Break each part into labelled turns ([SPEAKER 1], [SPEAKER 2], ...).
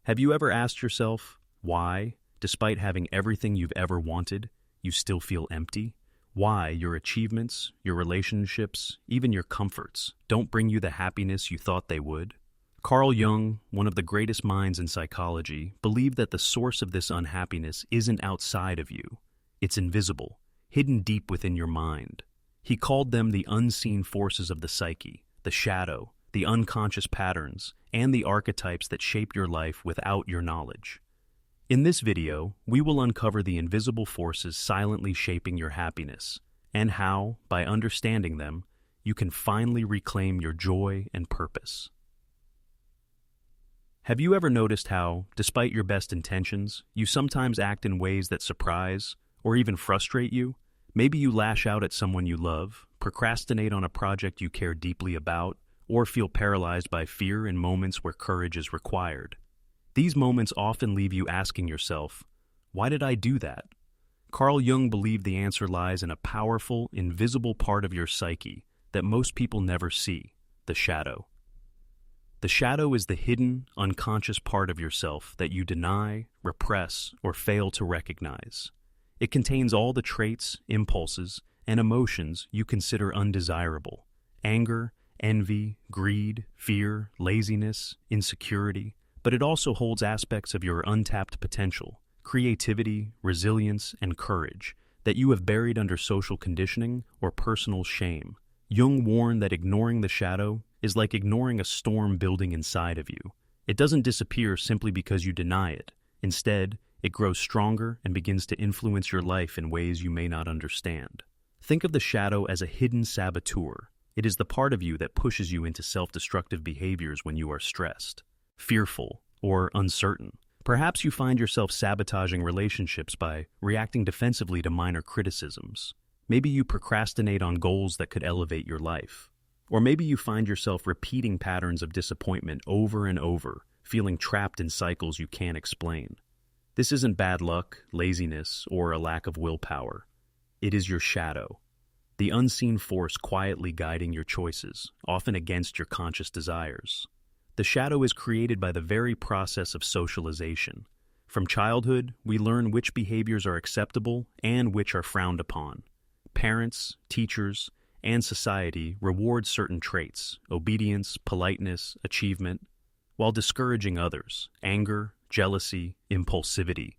[SPEAKER 1] Have you ever asked yourself why, despite having everything you've ever wanted, you still feel empty? Why your achievements, your relationships, even your comforts don't bring you the happiness you thought they would? Carl Jung, one of the greatest minds in psychology, believed that the source of this unhappiness isn't outside of you. It's invisible, hidden deep within your mind. He called them the unseen forces of the psyche, the shadow, the unconscious patterns, and the archetypes that shape your life without your knowledge. In this video, we will uncover the invisible forces silently shaping your happiness, and how, by understanding them, you can finally reclaim your joy and purpose. Have you ever noticed how, despite your best intentions, you sometimes act in ways that surprise or even frustrate you? Maybe you lash out at someone you love, procrastinate on a project you care deeply about, or feel paralyzed by fear in moments where courage is required. These moments often leave you asking yourself, why did I do that? Carl Jung believed the answer lies in a powerful, invisible part of your psyche that most people never see, the shadow. The shadow is the hidden, unconscious part of yourself that you deny, repress, or fail to recognize. It contains all the traits, impulses, and emotions you consider undesirable: anger, envy, greed, fear, laziness, insecurity. But it also holds aspects of your untapped potential, creativity, resilience, and courage that you have buried under social conditioning or personal shame. Jung warned that ignoring the shadow is like ignoring a storm building inside of you. It doesn't disappear simply because you deny it. Instead, it grows stronger and begins to influence your life in ways you may not understand. Think of the shadow as a hidden saboteur. It is the part of you that pushes you into self-destructive behaviors when you are stressed, fearful, or uncertain. Perhaps you find yourself sabotaging relationships by reacting defensively to minor criticisms. Maybe you procrastinate on goals that could elevate your life. Or maybe you find yourself repeating patterns of disappointment over and over, feeling trapped in cycles you can't explain. This isn't bad luck, laziness, or a lack of willpower. It is your shadow, the unseen force quietly guiding your choices, often against your conscious desires. The shadow is created by the very process of socialization. From childhood, we learn which behaviors are acceptable and which are frowned upon. Parents, teachers, and society reward certain traits: obedience, politeness, achievement, while discouraging others: anger, jealousy, impulsivity.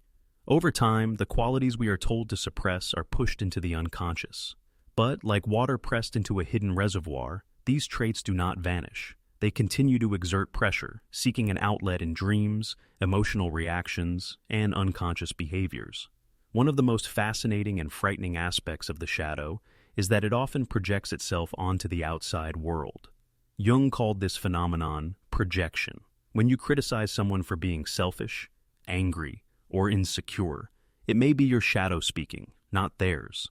[SPEAKER 1] Over time, the qualities we are told to suppress are pushed into the unconscious. But, like water pressed into a hidden reservoir, these traits do not vanish. They continue to exert pressure, seeking an outlet in dreams, emotional reactions, and unconscious behaviors. One of the most fascinating and frightening aspects of the shadow is that it often projects itself onto the outside world. Jung called this phenomenon projection. When you criticize someone for being selfish, angry, or insecure, it may be your shadow speaking, not theirs.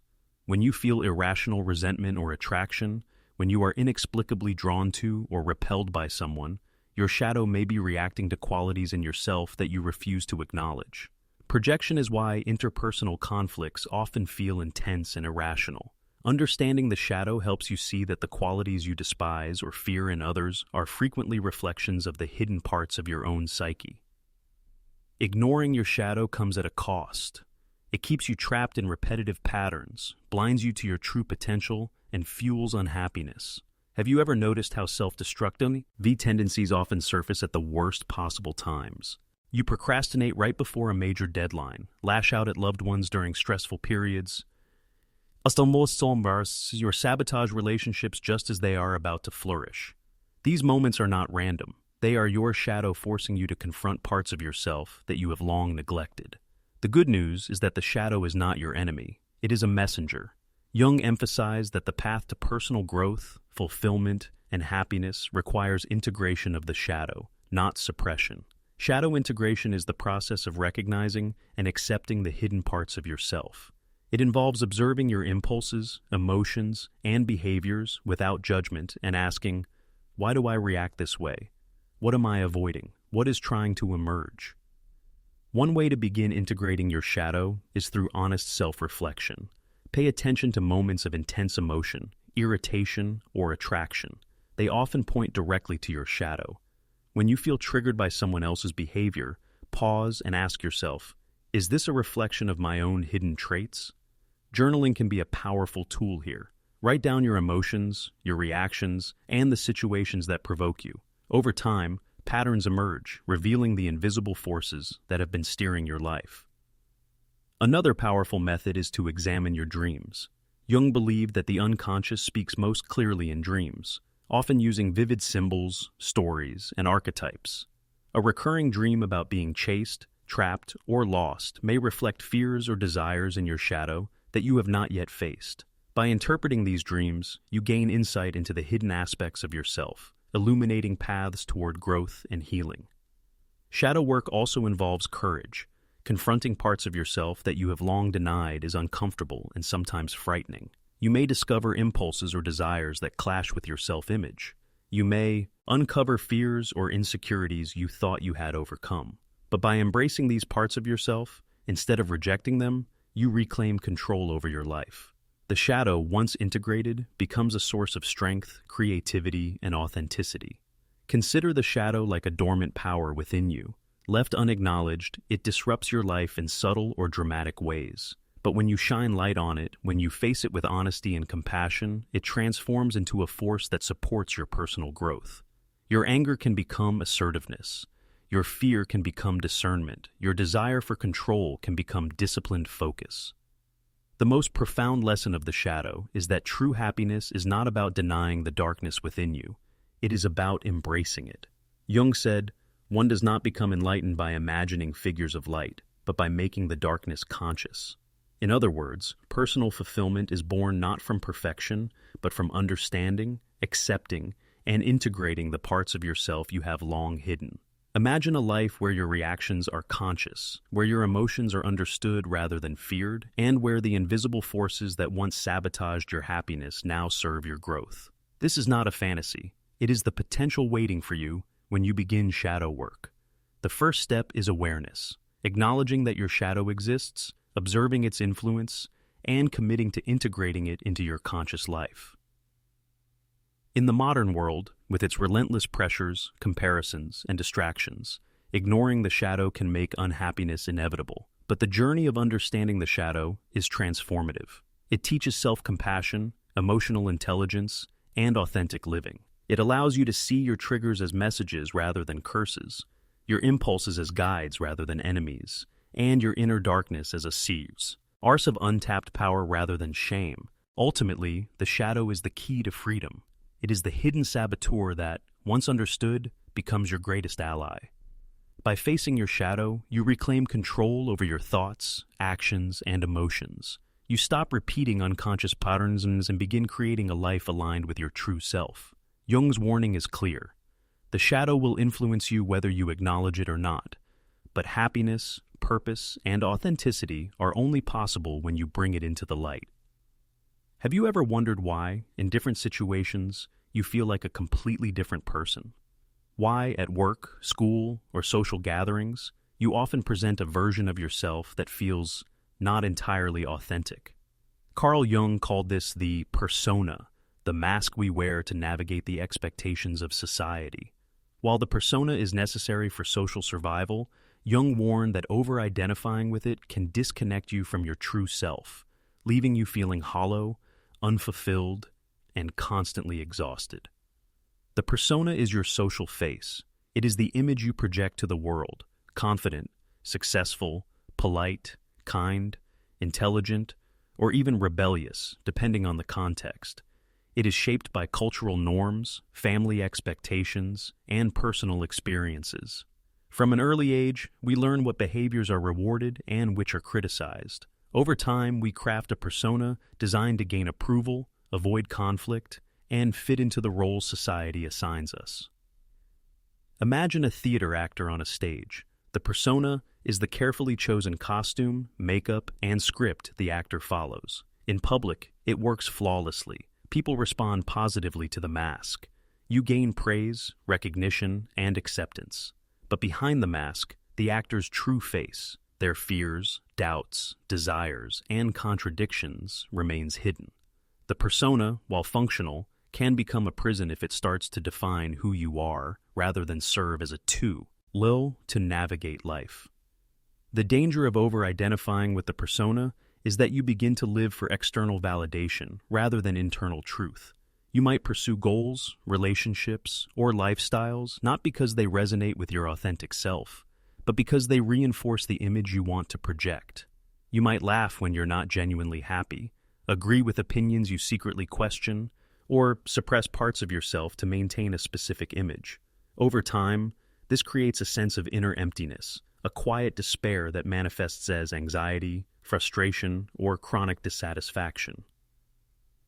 [SPEAKER 1] When you feel irrational resentment or attraction, when you are inexplicably drawn to or repelled by someone, your shadow may be reacting to qualities in yourself that you refuse to acknowledge. Projection is why interpersonal conflicts often feel intense and irrational. Understanding the shadow helps you see that the qualities you despise or fear in others are frequently reflections of the hidden parts of your own psyche. Ignoring your shadow comes at a cost. It keeps you trapped in repetitive patterns, blinds you to your true potential, and fuels unhappiness. Have you ever noticed how self-destructive tendencies often surface at the worst possible times? You procrastinate right before a major deadline, lash out at loved ones during stressful periods, or sabotage relationships just as they are about to flourish. These moments are not random. They are your shadow forcing you to confront parts of yourself that you have long neglected. The good news is that the shadow is not your enemy. It is a messenger. Jung emphasized that the path to personal growth, fulfillment, and happiness requires integration of the shadow, not suppression. Shadow integration is the process of recognizing and accepting the hidden parts of yourself. It involves observing your impulses, emotions, and behaviors without judgment and asking, why do I react this way? What am I avoiding? What is trying to emerge? One way to begin integrating your shadow is through honest self-reflection. Pay attention to moments of intense emotion, irritation, or attraction. They often point directly to your shadow. When you feel triggered by someone else's behavior, pause and ask yourself, is this a reflection of my own hidden traits? Journaling can be a powerful tool here. Write down your emotions, your reactions, and the situations that provoke you. Over time, patterns emerge, revealing the invisible forces that have been steering your life. Another powerful method is to examine your dreams. Jung believed that the unconscious speaks most clearly in dreams, often using vivid symbols, stories, and archetypes. A recurring dream about being chased, trapped, or lost may reflect fears or desires in your shadow that you have not yet faced. By interpreting these dreams, you gain insight into the hidden aspects of yourself, illuminating paths toward growth and healing. Shadow work also involves courage. Confronting parts of yourself that you have long denied is uncomfortable and sometimes frightening. You may discover impulses or desires that clash with your self-image. You may uncover fears or insecurities you thought you had overcome. But by embracing these parts of yourself, instead of rejecting them, you reclaim control over your life. The shadow, once integrated, becomes a source of strength, creativity, and authenticity. Consider the shadow like a dormant power within you. Left unacknowledged, it disrupts your life in subtle or dramatic ways. But when you shine light on it, when you face it with honesty and compassion, it transforms into a force that supports your personal growth. Your anger can become assertiveness. Your fear can become discernment. Your desire for control can become disciplined focus. The most profound lesson of the shadow is that true happiness is not about denying the darkness within you. It is about embracing it. Jung said, "One does not become enlightened by imagining figures of light, but by making the darkness conscious." In other words, personal fulfillment is born not from perfection, but from understanding, accepting, and integrating the parts of yourself you have long hidden. Imagine a life where your reactions are conscious, where your emotions are understood rather than feared, and where the invisible forces that once sabotaged your happiness now serve your growth. This is not a fantasy. It is the potential waiting for you when you begin shadow work. The first step is awareness, acknowledging that your shadow exists, observing its influence, and committing to integrating it into your conscious life. In the modern world, with its relentless pressures, comparisons, and distractions, ignoring the shadow can make unhappiness inevitable. But the journey of understanding the shadow is transformative. It teaches self-compassion, emotional intelligence, and authentic living. It allows you to see your triggers as messages rather than curses, your impulses as guides rather than enemies, and your inner darkness as a source of untapped power rather than shame. Ultimately, the shadow is the key to freedom. It is the hidden saboteur that, once understood, becomes your greatest ally. By facing your shadow, you reclaim control over your thoughts, actions, and emotions. You stop repeating unconscious patterns and begin creating a life aligned with your true self. Jung's warning is clear. The shadow will influence you whether you acknowledge it or not. But happiness, purpose, and authenticity are only possible when you bring it into the light. Have you ever wondered why, in different situations, you feel like a completely different person? Why, at work, school, or social gatherings, you often present a version of yourself that feels not entirely authentic? Carl Jung called this the persona, the mask we wear to navigate the expectations of society. While the persona is necessary for social survival, Jung warned that over-identifying with it can disconnect you from your true self, leaving you feeling hollow, unfulfilled, and constantly exhausted. The persona is your social face. It is the image you project to the world, confident, successful, polite, kind, intelligent, or even rebellious, depending on the context. It is shaped by cultural norms, family expectations, and personal experiences. From an early age, we learn what behaviors are rewarded and which are criticized. Over time, we craft a persona designed to gain approval, avoid conflict, and fit into the roles society assigns us. Imagine a theater actor on a stage. The persona is the carefully chosen costume, makeup, and script the actor follows. In public, it works flawlessly. People respond positively to the mask. You gain praise, recognition, and acceptance. But behind the mask, the actor's true face, their fears, doubts, desires, and contradictions remains hidden. The persona, while functional, can become a prison if it starts to define who you are rather than serve as a tool to navigate life. The danger of over-identifying with the persona is that you begin to live for external validation rather than internal truth. You might pursue goals, relationships, or lifestyles not because they resonate with your authentic self, but because they reinforce the image you want to project. You might laugh when you're not genuinely happy, agree with opinions you secretly question, or suppress parts of yourself to maintain a specific image. Over time, this creates a sense of inner emptiness, a quiet despair that manifests as anxiety, frustration, or chronic dissatisfaction.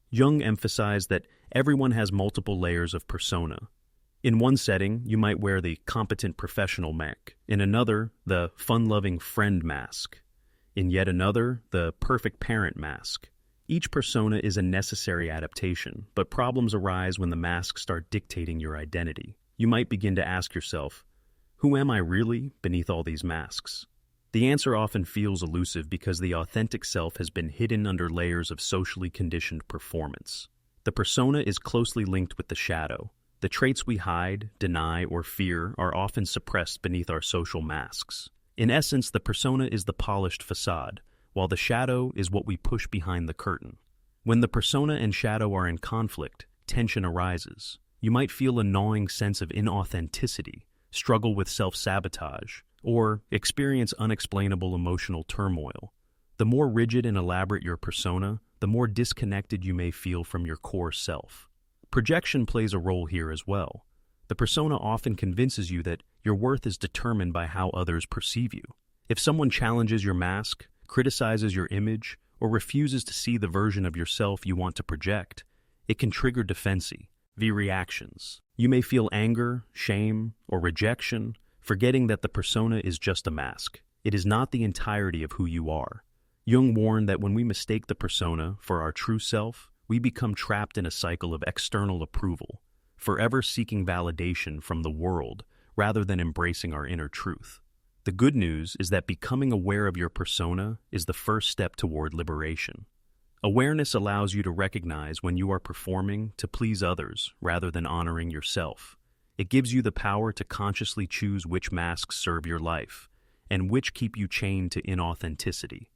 [SPEAKER 1] Jung emphasized that everyone has multiple layers of persona. In one setting, you might wear the competent professional mask. In another, the fun-loving friend mask. In yet another, the perfect parent mask. Each persona is a necessary adaptation, but problems arise when the masks start dictating your identity. You might begin to ask yourself, who am I really beneath all these masks? The answer often feels elusive because the authentic self has been hidden under layers of socially conditioned performance. The persona is closely linked with the shadow. The traits we hide, deny, or fear are often suppressed beneath our social masks. In essence, the persona is the polished facade, while the shadow is what we push behind the curtain. When the persona and shadow are in conflict, tension arises. You might feel a gnawing sense of inauthenticity, struggle with self-sabotage, or experience unexplainable emotional turmoil. The more rigid and elaborate your persona, the more disconnected you may feel from your core self. Projection plays a role here as well. The persona often convinces you that your worth is determined by how others perceive you. If someone challenges your mask, criticizes your image, or refuses to see the version of yourself you want to project, it can trigger defensive reactions. You may feel anger, shame, or rejection, forgetting that the persona is just a mask. It is not the entirety of who you are. Jung warned that when we mistake the persona for our true self, we become trapped in a cycle of external approval, forever seeking validation from the world rather than embracing our inner truth. The good news is that becoming aware of your persona is the first step toward liberation. Awareness allows you to recognize when you are performing to please others rather than honoring yourself. It gives you the power to consciously choose which masks serve your life and which keep you chained to inauthenticity.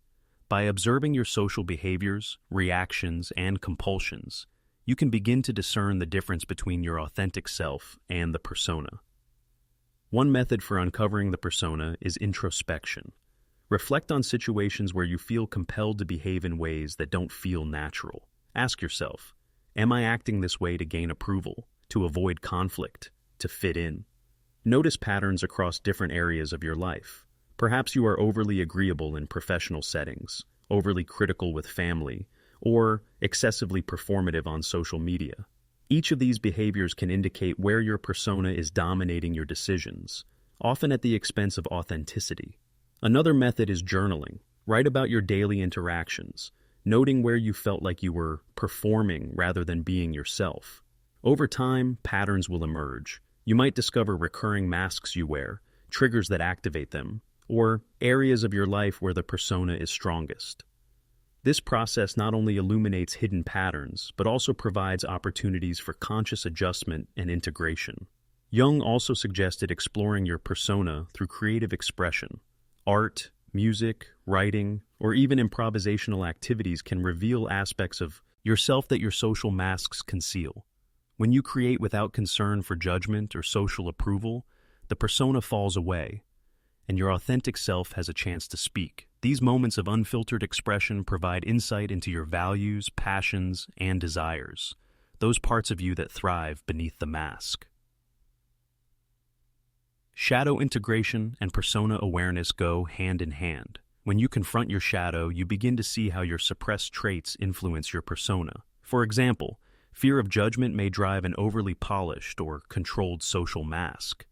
[SPEAKER 1] By observing your social behaviors, reactions, and compulsions, you can begin to discern the difference between your authentic self and the persona. One method for uncovering the persona is introspection. Reflect on situations where you feel compelled to behave in ways that don't feel natural. Ask yourself, am I acting this way to gain approval, to avoid conflict, to fit in? Notice patterns across different areas of your life. Perhaps you are overly agreeable in professional settings, overly critical with family, or excessively performative on social media. Each of these behaviors can indicate where your persona is dominating your decisions, often at the expense of authenticity. Another method is journaling. Write about your daily interactions, noting where you felt like you were performing rather than being yourself. Over time, patterns will emerge. You might discover recurring masks you wear, triggers that activate them, or areas of your life where the persona is strongest. This process not only illuminates hidden patterns, but also provides opportunities for conscious adjustment and integration. Jung also suggested exploring your persona through creative expression. Art, music, writing, or even improvisational activities can reveal aspects of yourself that your social masks conceal. When you create without concern for judgment or social approval, the persona falls away, and your authentic self has a chance to speak. These moments of unfiltered expression provide insight into your values, passions, and desires, those parts of you that thrive beneath the mask. Shadow integration and persona awareness go hand in hand. When you confront your shadow, you begin to see how your suppressed traits influence your persona. For example, fear of judgment may drive an overly polished or controlled social mask.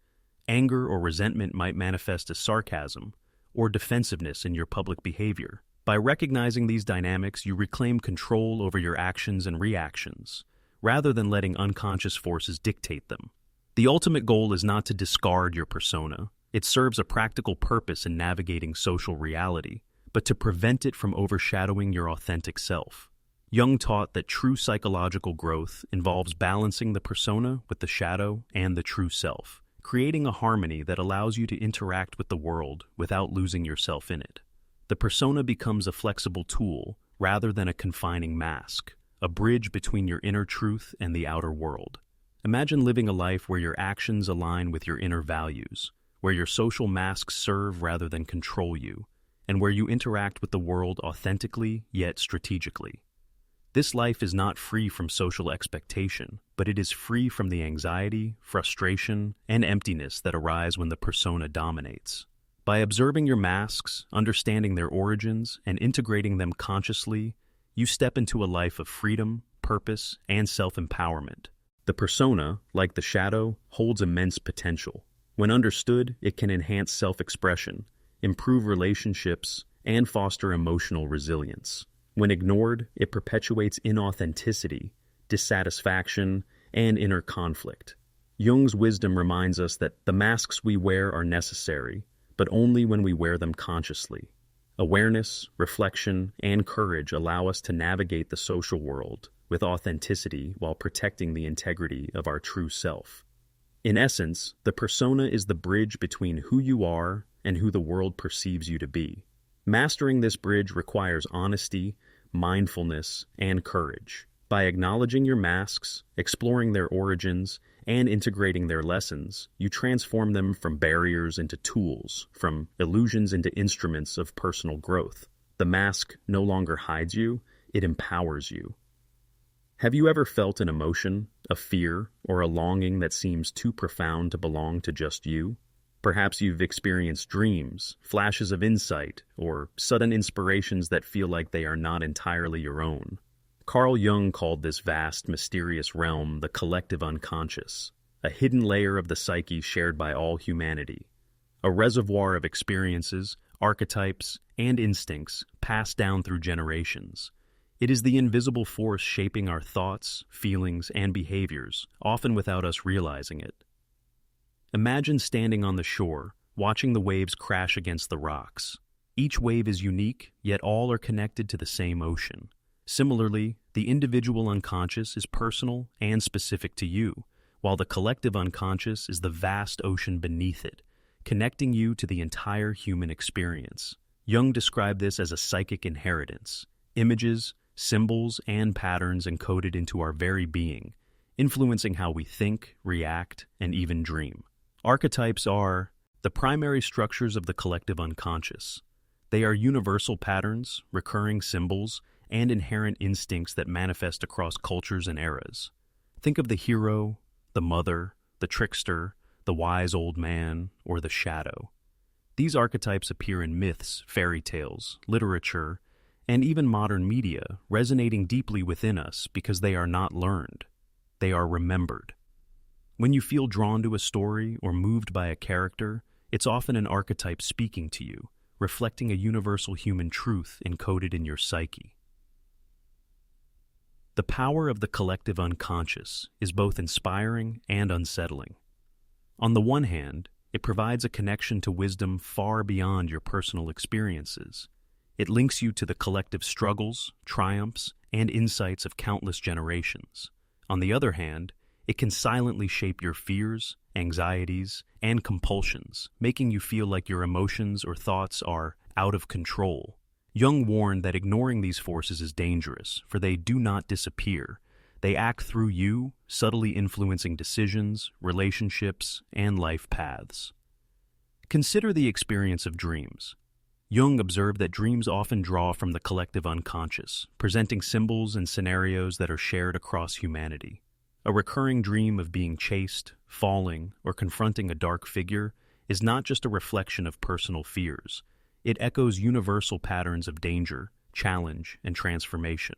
[SPEAKER 1] Anger or resentment might manifest as sarcasm or defensiveness in your public behavior. By recognizing these dynamics, you reclaim control over your actions and reactions, rather than letting unconscious forces dictate them. The ultimate goal is not to discard your persona. It serves a practical purpose in navigating social reality, but to prevent it from overshadowing your authentic self. Jung taught that true psychological growth involves balancing the persona with the shadow and the true self, creating a harmony that allows you to interact with the world without losing yourself in it. The persona becomes a flexible tool rather than a confining mask, a bridge between your inner truth and the outer world. Imagine living a life where your actions align with your inner values, where your social masks serve rather than control you, and where you interact with the world authentically yet strategically. This life is not free from social expectation, but it is free from the anxiety, frustration, and emptiness that arise when the persona dominates. By observing your masks, understanding their origins, and integrating them consciously, you step into a life of freedom, purpose, and self-empowerment. The persona, like the shadow, holds immense potential. When understood, it can enhance self-expression, improve relationships, and foster emotional resilience. When ignored, it perpetuates inauthenticity, dissatisfaction, and inner conflict. Jung's wisdom reminds us that the masks we wear are necessary, but only when we wear them consciously. Awareness, reflection, and courage allow us to navigate the social world with authenticity while protecting the integrity of our true self. In essence, the persona is the bridge between who you are and who the world perceives you to be. Mastering this bridge requires honesty, mindfulness, and courage. By acknowledging your masks, exploring their origins, and integrating their lessons, you transform them from barriers into tools, from illusions into instruments of personal growth. The mask no longer hides you, it empowers you. Have you ever felt an emotion, a fear, or a longing that seems too profound to belong to just you? Perhaps you've experienced dreams, flashes of insight, or sudden inspirations that feel like they are not entirely your own. Carl Jung called this vast, mysterious realm the collective unconscious, a hidden layer of the psyche shared by all humanity, a reservoir of experiences, archetypes, and instincts passed down through generations. It is the invisible force shaping our thoughts, feelings, and behaviors, often without us realizing it. Imagine standing on the shore, watching the waves crash against the rocks. Each wave is unique, yet all are connected to the same ocean. Similarly, the individual unconscious is personal and specific to you, while the collective unconscious is the vast ocean beneath it, connecting you to the entire human experience. Jung described this as a psychic inheritance, images, symbols, and patterns encoded into our very being, influencing how we think, react, and even dream. Archetypes are the primary structures of the collective unconscious. They are universal patterns, recurring symbols, and inherent instincts that manifest across cultures and eras. Think of the hero, the mother, the trickster, the wise old man, or the shadow. These archetypes appear in myths, fairy tales, literature, and even modern media, resonating deeply within us because they are not learned. They are remembered. When you feel drawn to a story or moved by a character, it's often an archetype speaking to you, reflecting a universal human truth encoded in your psyche. The power of the collective unconscious is both inspiring and unsettling. On the one hand, it provides a connection to wisdom far beyond your personal experiences. It links you to the collective struggles, triumphs, and insights of countless generations. On the other hand, it can silently shape your fears, anxieties, and compulsions, making you feel like your emotions or thoughts are out of control. Jung warned that ignoring these forces is dangerous, for they do not disappear. They act through you, subtly influencing decisions, relationships, and life paths. Consider the experience of dreams. Jung observed that dreams often draw from the collective unconscious, presenting symbols and scenarios that are shared across humanity. A recurring dream of being chased, falling, or confronting a dark figure is not just a reflection of personal fears. It echoes universal patterns of danger, challenge, and transformation.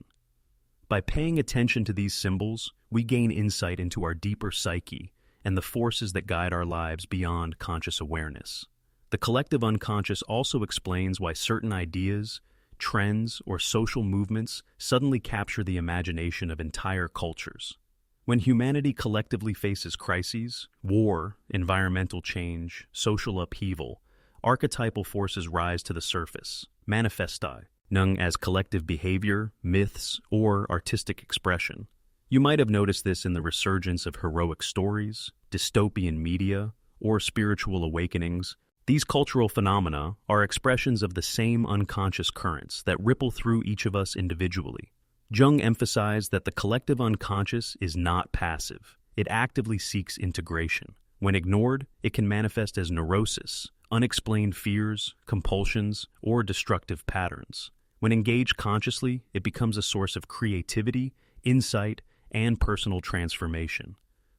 [SPEAKER 1] By paying attention to these symbols, we gain insight into our deeper psyche and the forces that guide our lives beyond conscious awareness. The collective unconscious also explains why certain ideas, trends, or social movements suddenly capture the imagination of entire cultures. When humanity collectively faces crises, war, environmental change, social upheaval, archetypal forces rise to the surface, manifesti, known as collective behavior, myths, or artistic expression. You might have noticed this in the resurgence of heroic stories, dystopian media, or spiritual awakenings. These cultural phenomena are expressions of the same unconscious currents that ripple through each of us individually. Jung emphasized that the collective unconscious is not passive. It actively seeks integration. When ignored, it can manifest as neurosis, unexplained fears, compulsions, or destructive patterns. When engaged consciously, it becomes a source of creativity, insight, and personal transformation.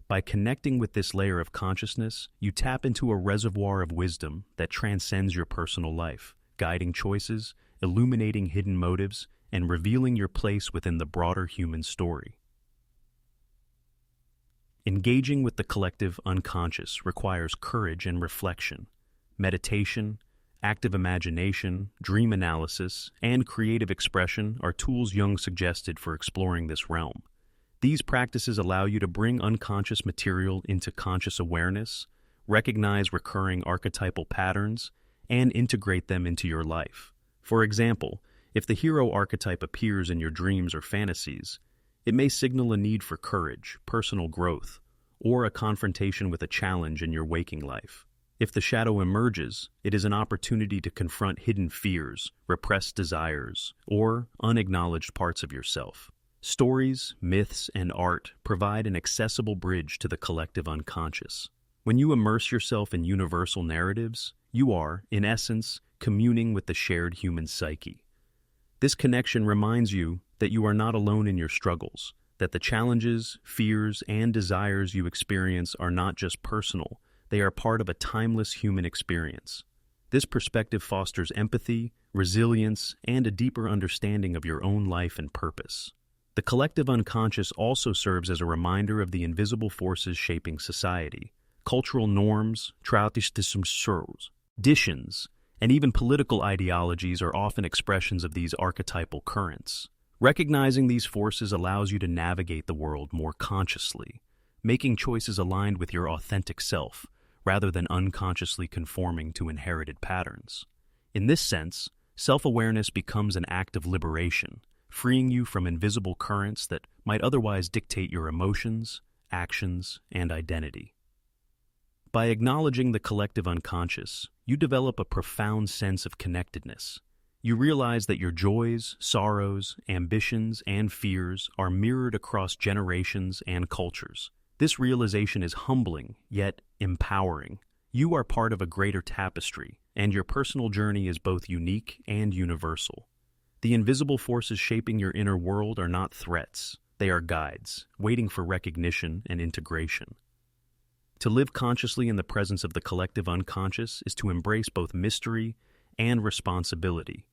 [SPEAKER 1] By connecting with this layer of consciousness, you tap into a reservoir of wisdom that transcends your personal life, guiding choices, illuminating hidden motives, and revealing your place within the broader human story. Engaging with the collective unconscious requires courage and reflection. Meditation, active imagination, dream analysis, and creative expression are tools Jung suggested for exploring this realm. These practices allow you to bring unconscious material into conscious awareness, recognize recurring archetypal patterns, and integrate them into your life. For example, if the hero archetype appears in your dreams or fantasies, it may signal a need for courage, personal growth, or a confrontation with a challenge in your waking life. If the shadow emerges, it is an opportunity to confront hidden fears, repressed desires, or unacknowledged parts of yourself. Stories, myths, and art provide an accessible bridge to the collective unconscious. When you immerse yourself in universal narratives, you are, in essence, communing with the shared human psyche. This connection reminds you that you are not alone in your struggles, that the challenges, fears, and desires you experience are not just personal, they are part of a timeless human experience. This perspective fosters empathy, resilience, and a deeper understanding of your own life and purpose. The collective unconscious also serves as a reminder of the invisible forces shaping society. Cultural norms, traditions, and even political ideologies are often expressions of these archetypal currents. Recognizing these forces allows you to navigate the world more consciously, making choices aligned with your authentic self, rather than unconsciously conforming to inherited patterns. In this sense, self-awareness becomes an act of liberation, freeing you from invisible currents that might otherwise dictate your emotions, actions, and identity. By acknowledging the collective unconscious, you develop a profound sense of connectedness. You realize that your joys, sorrows, ambitions, and fears are mirrored across generations and cultures. This realization is humbling, yet empowering. You are part of a greater tapestry, and your personal journey is both unique and universal. The invisible forces shaping your inner world are not threats. They are guides, waiting for recognition and integration. To live consciously in the presence of the collective unconscious is to embrace both mystery and responsibility.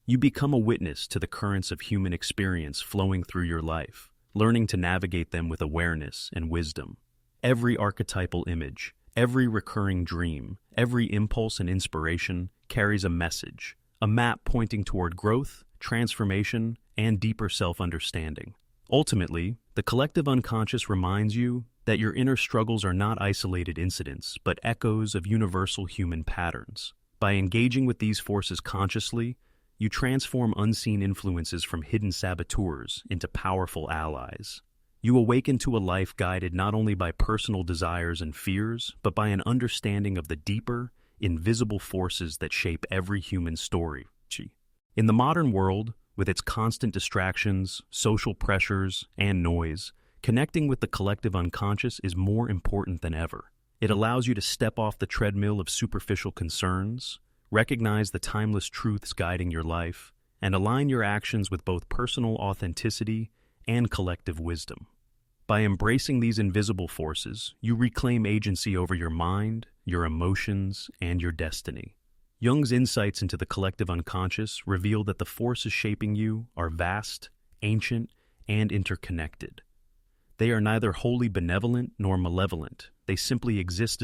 [SPEAKER 1] You become a witness to the currents of human experience flowing through your life, learning to navigate them with awareness and wisdom. Every archetypal image, every recurring dream, every impulse and inspiration carries a message, a map pointing toward growth, transformation, and deeper self-understanding. Ultimately, the collective unconscious reminds you that your inner struggles are not isolated incidents, but echoes of universal human patterns. By engaging with these forces consciously, you transform unseen influences from hidden saboteurs into powerful allies. You awaken to a life guided not only by personal desires and fears, but by an understanding of the deeper, invisible forces that shape every human story. In the modern world, with its constant distractions, social pressures, and noise, connecting with the collective unconscious is more important than ever. It allows you to step off the treadmill of superficial concerns, recognize the timeless truths guiding your life, and align your actions with both personal authenticity and collective wisdom. By embracing these invisible forces, you reclaim agency over your mind, your emotions, and your destiny. Jung's insights into the collective unconscious reveal that the forces shaping you are vast, ancient, and interconnected. They are neither wholly benevolent nor malevolent. They simply exist,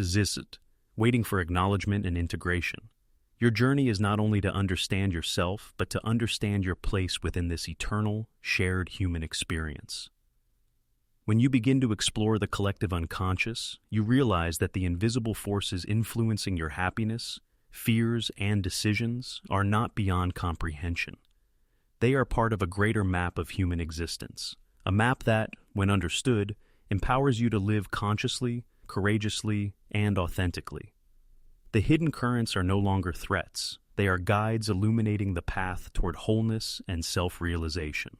[SPEAKER 1] waiting for acknowledgement and integration. Your journey is not only to understand yourself, but to understand your place within this eternal, shared human experience. When you begin to explore the collective unconscious, you realize that the invisible forces influencing your happiness, fears, and decisions are not beyond comprehension. They are part of a greater map of human existence, a map that, when understood, empowers you to live consciously, courageously, and authentically. The hidden currents are no longer threats. They are guides illuminating the path toward wholeness and self-realization.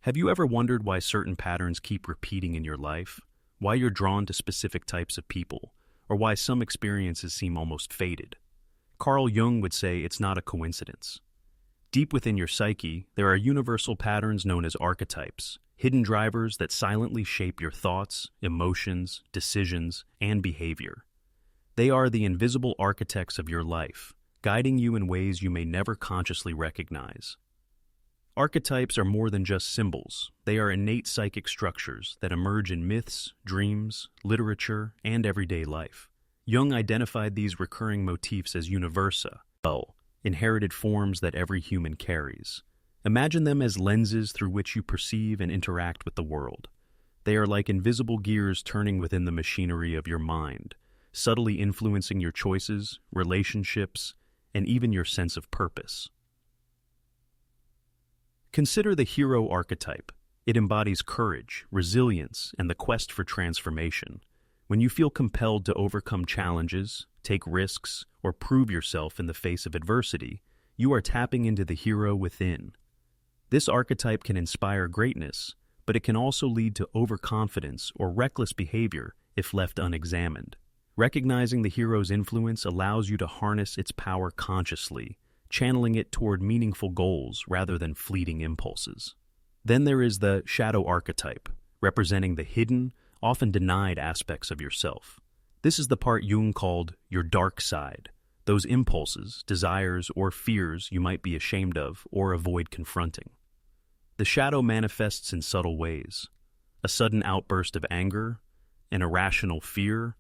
[SPEAKER 1] Have you ever wondered why certain patterns keep repeating in your life? Why you're drawn to specific types of people? Or why some experiences seem almost fated? Carl Jung would say it's not a coincidence. Deep within your psyche, there are universal patterns known as archetypes, hidden drivers that silently shape your thoughts, emotions, decisions, and behavior. They are the invisible architects of your life, guiding you in ways you may never consciously recognize. Archetypes are more than just symbols. They are innate psychic structures that emerge in myths, dreams, literature, and everyday life. Jung identified these recurring motifs as universa, inherited forms that every human carries. Imagine them as lenses through which you perceive and interact with the world. They are like invisible gears turning within the machinery of your mind, subtly influencing your choices, relationships, and even your sense of purpose. Consider the hero archetype. It embodies courage, resilience, and the quest for transformation. When you feel compelled to overcome challenges, take risks, or prove yourself in the face of adversity, you are tapping into the hero within. This archetype can inspire greatness, but it can also lead to overconfidence or reckless behavior if left unexamined. Recognizing the hero's influence allows you to harness its power consciously, channeling it toward meaningful goals rather than fleeting impulses. Then there is the shadow archetype, representing the hidden, often denied aspects of yourself. This is the part Jung called your dark side, those impulses, desires, or fears you might be ashamed of or avoid confronting. The shadow manifests in subtle ways: a sudden outburst of anger, an irrational fear,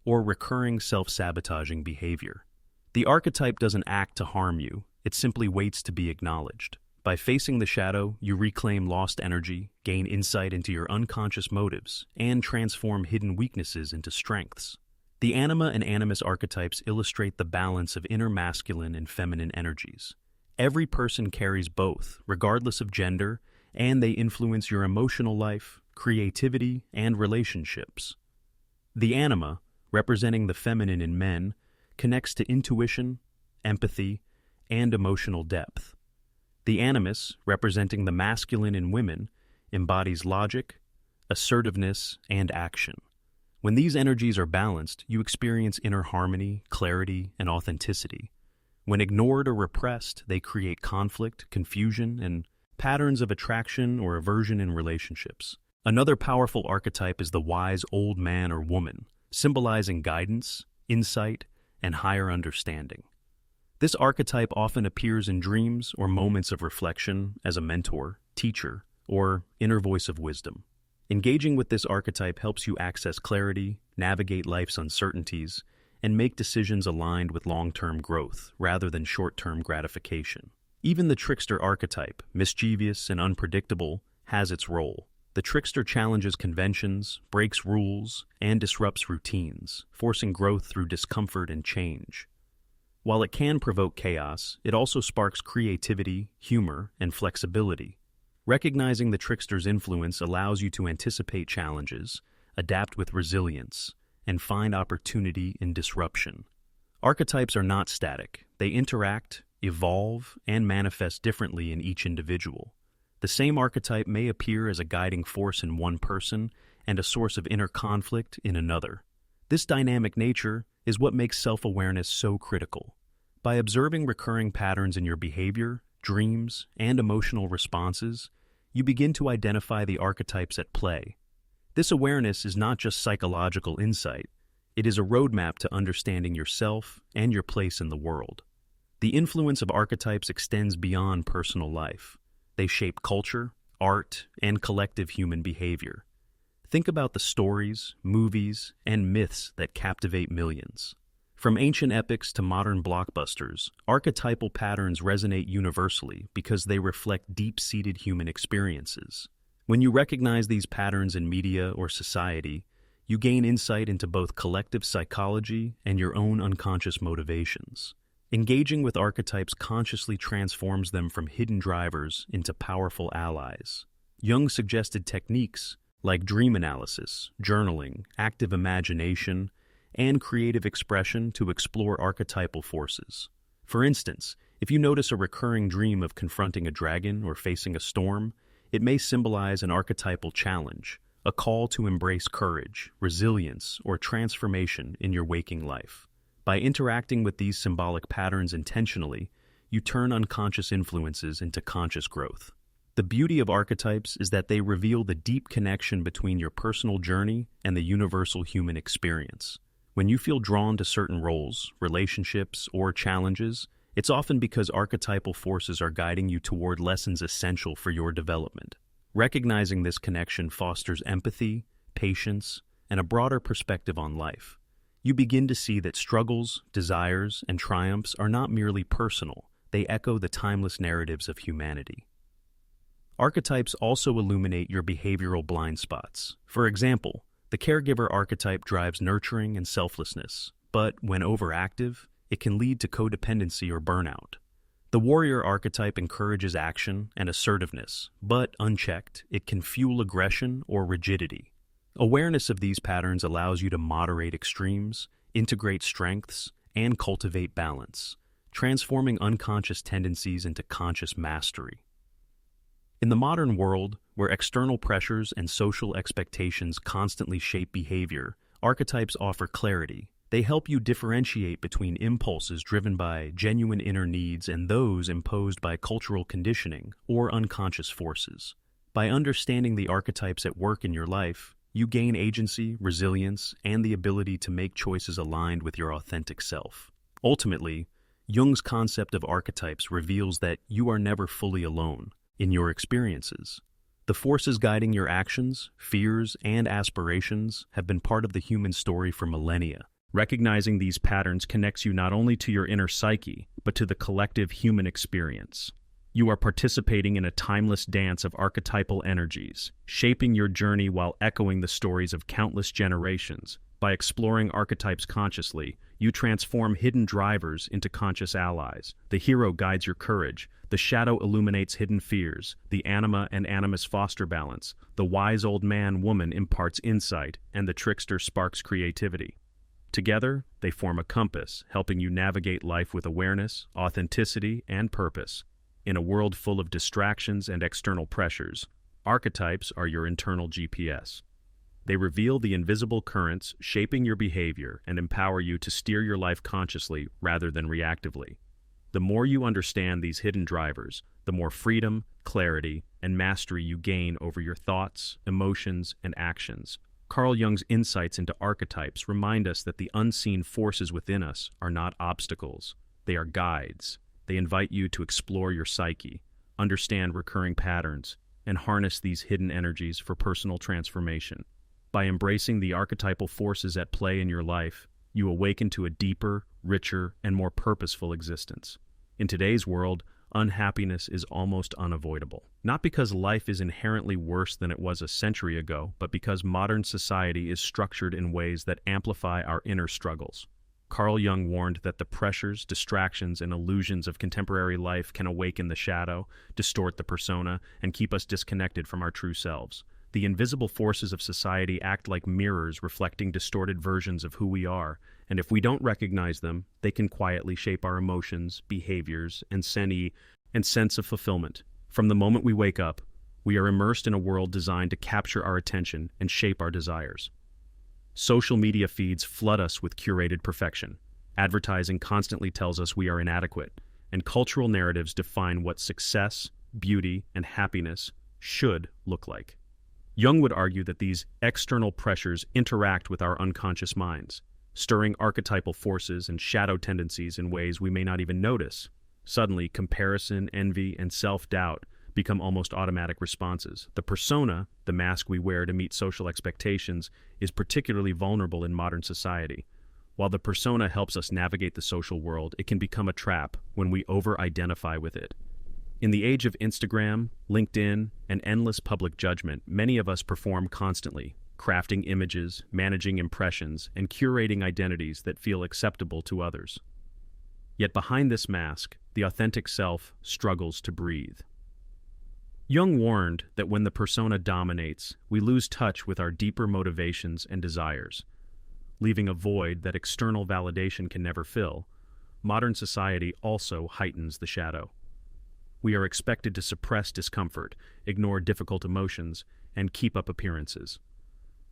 [SPEAKER 1] or recurring self-sabotaging behavior. The archetype doesn't act to harm you, it simply waits to be acknowledged. By facing the shadow, you reclaim lost energy, gain insight into your unconscious motives, and transform hidden weaknesses into strengths. The anima and animus archetypes illustrate the balance of inner masculine and feminine energies. Every person carries both, regardless of gender, and they influence your emotional life, creativity, and relationships. The anima, representing the feminine in men, connects to intuition, empathy, and emotional depth. The animus, representing the masculine in women, embodies logic, assertiveness, and action. When these energies are balanced, you experience inner harmony, clarity, and authenticity. When ignored or repressed, they create conflict, confusion, and patterns of attraction or aversion in relationships. Another powerful archetype is the wise old man or woman, symbolizing guidance, insight, and higher understanding. This archetype often appears in dreams or moments of reflection as a mentor, teacher, or inner voice of wisdom. Engaging with this archetype helps you access clarity, navigate life's uncertainties, and make decisions aligned with long-term growth rather than short-term gratification. Even the trickster archetype, mischievous and unpredictable, has its role. The trickster challenges conventions, breaks rules, and disrupts routines, forcing growth through discomfort and change. While it can provoke chaos, it also sparks creativity, humor, and flexibility. Recognizing the trickster's influence allows you to anticipate challenges, adapt with resilience, and find opportunity in disruption. Archetypes are not static. They interact, evolve, and manifest differently in each individual. The same archetype may appear as a guiding force in one person and a source of inner conflict in another. This dynamic nature is what makes self-awareness so critical. By observing recurring patterns in your behavior, dreams, and emotional responses, you begin to identify the archetypes at play. This awareness is not just psychological insight, it is a roadmap to understanding yourself and your place in the world. The influence of archetypes extends beyond personal life. They shape culture, art, and collective human behavior. Think about the stories, movies, and myths that captivate millions. From ancient epics to modern blockbusters, archetypal patterns resonate universally because they reflect deep-seated human experiences. When you recognize these patterns in media or society, you gain insight into both collective psychology and your own unconscious motivations. Engaging with archetypes consciously transforms them from hidden drivers into powerful allies. Jung suggested techniques like dream analysis, journaling, active imagination, and creative expression to explore archetypal forces. For instance, if you notice a recurring dream of confronting a dragon or facing a storm, it may symbolize an archetypal challenge, a call to embrace courage, resilience, or transformation in your waking life. By interacting with these symbolic patterns intentionally, you turn unconscious influences into conscious growth. The beauty of archetypes is that they reveal the deep connection between your personal journey and the universal human experience. When you feel drawn to certain roles, relationships, or challenges, it's often because archetypal forces are guiding you toward lessons essential for your development. Recognizing this connection fosters empathy, patience, and a broader perspective on life. You begin to see that struggles, desires, and triumphs are not merely personal, they echo the timeless narratives of humanity. Archetypes also illuminate your behavioral blind spots. For example, the caregiver archetype drives nurturing and selflessness, but when overactive, it can lead to codependency or burnout. The warrior archetype encourages action and assertiveness, but unchecked, it can fuel aggression or rigidity. Awareness of these patterns allows you to moderate extremes, integrate strengths, and cultivate balance, transforming unconscious tendencies into conscious mastery. In the modern world, where external pressures and social expectations constantly shape behavior, archetypes offer clarity. They help you differentiate between impulses driven by genuine inner needs and those imposed by cultural conditioning or unconscious forces. By understanding the archetypes at work in your life, you gain agency, resilience, and the ability to make choices aligned with your authentic self. Ultimately, Jung's concept of archetypes reveals that you are never fully alone in your experiences. The forces guiding your actions, fears, and aspirations have been part of the human story for millennia. Recognizing these patterns connects you not only to your inner psyche, but to the collective human experience. You are participating in a timeless dance of archetypal energies, shaping your journey while echoing the stories of countless generations. By exploring archetypes consciously, you transform hidden drivers into conscious allies. The hero guides your courage, the shadow illuminates hidden fears, the anima and animus foster balance, the wise old man-woman imparts insight, and the trickster sparks creativity. Together, they form a compass, helping you navigate life with awareness, authenticity, and purpose. In a world full of distractions and external pressures, archetypes are your internal GPS. They reveal the invisible currents shaping your behavior and empower you to steer your life consciously rather than reactively. The more you understand these hidden drivers, the more freedom, clarity, and mastery you gain over your thoughts, emotions, and actions. Carl Jung's insights into archetypes remind us that the unseen forces within us are not obstacles. They are guides. They invite you to explore your psyche, understand recurring patterns, and harness these hidden energies for personal transformation. By embracing the archetypal forces at play in your life, you awaken to a deeper, richer, and more purposeful existence. In today's world, unhappiness is almost unavoidable. Not because life is inherently worse than it was a century ago, but because modern society is structured in ways that amplify our inner struggles. Carl Jung warned that the pressures, distractions, and illusions of contemporary life can awaken the shadow, distort the persona, and keep us disconnected from our true selves. The invisible forces of society act like mirrors reflecting distorted versions of who we are, and if we don't recognize them, they can quietly shape our emotions, behaviors, and sense of fulfillment. From the moment we wake up, we are immersed in a world designed to capture our attention and shape our desires. Social media feeds flood us with curated perfection. Advertising constantly tells us we are inadequate, and cultural narratives define what success, beauty, and happiness should look like. Jung would argue that these external pressures interact with our unconscious minds, stirring archetypal forces and shadow tendencies in ways we may not even notice. Suddenly, comparison, envy, and self-doubt become almost automatic responses. The persona, the mask we wear to meet social expectations, is particularly vulnerable in modern society. While the persona helps us navigate the social world, it can become a trap when we over-identify with it. In the age of Instagram, LinkedIn, and endless public judgment, many of us perform constantly, crafting images, managing impressions, and curating identities that feel acceptable to others. Yet behind this mask, the authentic self struggles to breathe. Jung warned that when the persona dominates, we lose touch with our deeper motivations and desires, leaving a void that external validation can never fill. Modern society also heightens the shadow. We are expected to suppress discomfort, ignore difficult emotions, and keep up appearances.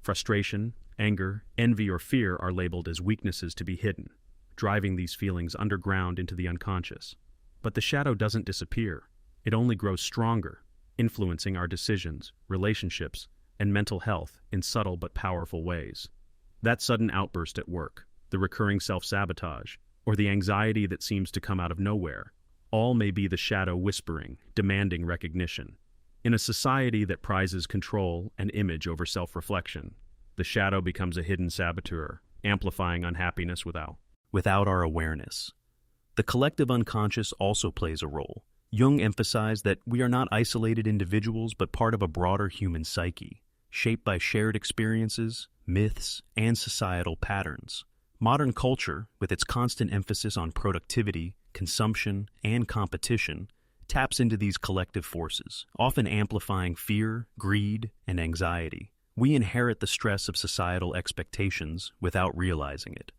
[SPEAKER 1] Frustration, anger, envy, or fear are labeled as weaknesses to be hidden, driving these feelings underground into the unconscious. But the shadow doesn't disappear. It only grows stronger, influencing our decisions, relationships, and mental health in subtle but powerful ways. That sudden outburst at work, the recurring self-sabotage, or the anxiety that seems to come out of nowhere, all may be the shadow whispering, demanding recognition. In a society that prizes control and image over self-reflection, the shadow becomes a hidden saboteur, amplifying unhappiness without our awareness. The collective unconscious also plays a role. Jung emphasized that we are not isolated individuals but part of a broader human psyche, shaped by shared experiences, myths, and societal patterns. Modern culture, with its constant emphasis on productivity, consumption, and competition, taps into these collective forces, often amplifying fear, greed, and anxiety. We inherit the stress of societal expectations without realizing it.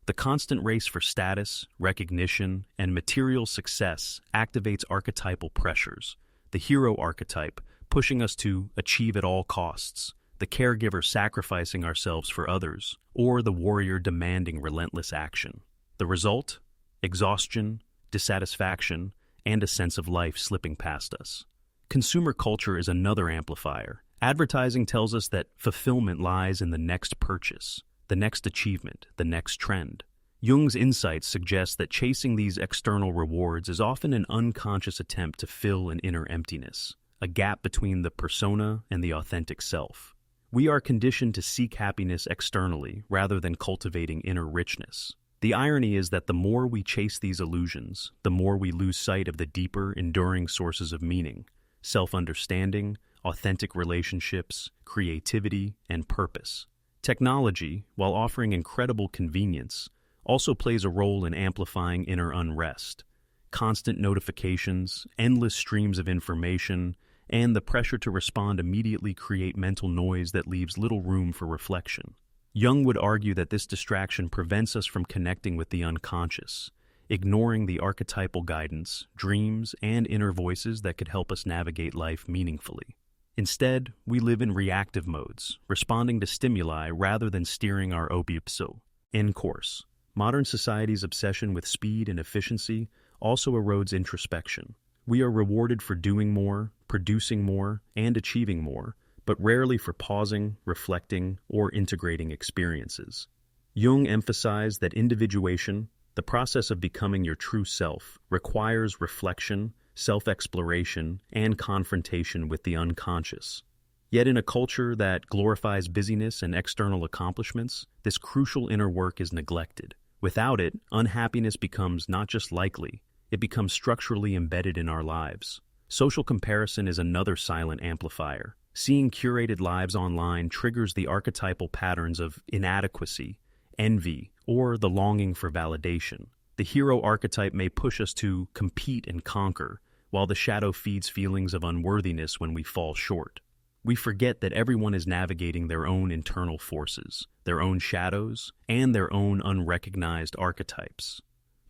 [SPEAKER 1] The constant race for status, recognition, and material success activates archetypal pressures. The hero archetype, pushing us to achieve at all costs, the caregiver sacrificing ourselves for others, or the warrior demanding relentless action. The result? Exhaustion, dissatisfaction, and a sense of life slipping past us. Consumer culture is another amplifier. Advertising tells us that fulfillment lies in the next purchase, the next achievement, the next trend. Jung's insights suggest that chasing these external rewards is often an unconscious attempt to fill an inner emptiness, a gap between the persona and the authentic self. We are conditioned to seek happiness externally rather than cultivating inner richness. The irony is that the more we chase these illusions, the more we lose sight of the deeper, enduring sources of meaning, self-understanding, authentic relationships, creativity, and purpose. Technology, while offering incredible convenience, also plays a role in amplifying inner unrest. Constant notifications, endless streams of information, and the pressure to respond immediately create mental noise that leaves little room for reflection. Jung would argue that this distraction prevents us from connecting with the unconscious, ignoring the archetypal guidance, dreams, and inner voices that could help us navigate life meaningfully. Instead, we live in reactive modes, responding to stimuli rather than steering our obipso. End course. Modern society's obsession with speed and efficiency also erodes introspection. We are rewarded for doing more, producing more, and achieving more, but rarely for pausing, reflecting, or integrating experiences. Jung emphasized that individuation, the process of becoming your true self, requires reflection, self-exploration, and confrontation with the unconscious. Yet in a culture that glorifies busyness and external accomplishments, this crucial inner work is neglected. Without it, unhappiness becomes not just likely, it becomes structurally embedded in our lives. Social comparison is another silent amplifier. Seeing curated lives online triggers the archetypal patterns of inadequacy, envy, or the longing for validation. The hero archetype may push us to compete and conquer, while the shadow feeds feelings of unworthiness when we fall short. We forget that everyone is navigating their own internal forces, their own shadows, and their own unrecognized archetypes.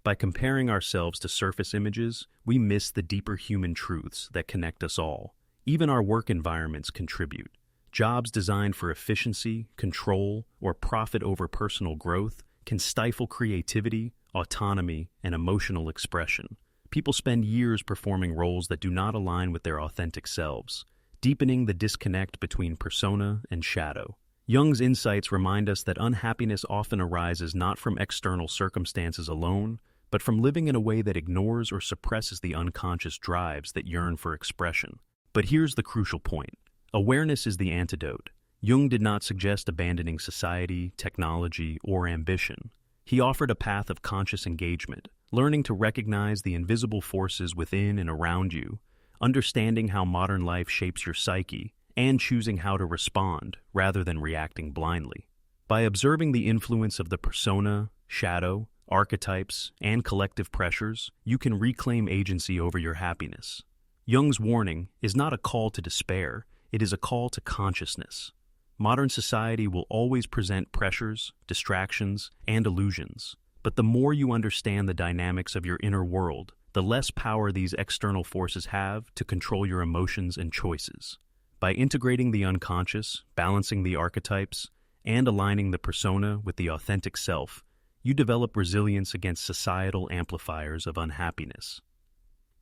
[SPEAKER 1] By comparing ourselves to surface images, we miss the deeper human truths that connect us all. Even our work environments contribute. Jobs designed for efficiency, control, or profit over personal growth can stifle creativity, autonomy, and emotional expression. People spend years performing roles that do not align with their authentic selves, deepening the disconnect between persona and shadow. Jung's insights remind us that unhappiness often arises not from external circumstances alone, but from living in a way that ignores or suppresses the unconscious drives that yearn for expression. But here's the crucial point. Awareness is the antidote. Jung did not suggest abandoning society, technology, or ambition. He offered a path of conscious engagement, learning to recognize the invisible forces within and around you, understanding how modern life shapes your psyche, and choosing how to respond rather than reacting blindly. By observing the influence of the persona, shadow, archetypes, and collective pressures, you can reclaim agency over your happiness. Jung's warning is not a call to despair, it is a call to consciousness. Modern society will always present pressures, distractions, and illusions, but the more you understand the dynamics of your inner world, the less power these external forces have to control your emotions and choices. By integrating the unconscious, balancing the archetypes, and aligning the persona with the authentic self, you develop resilience against societal amplifiers of unhappiness.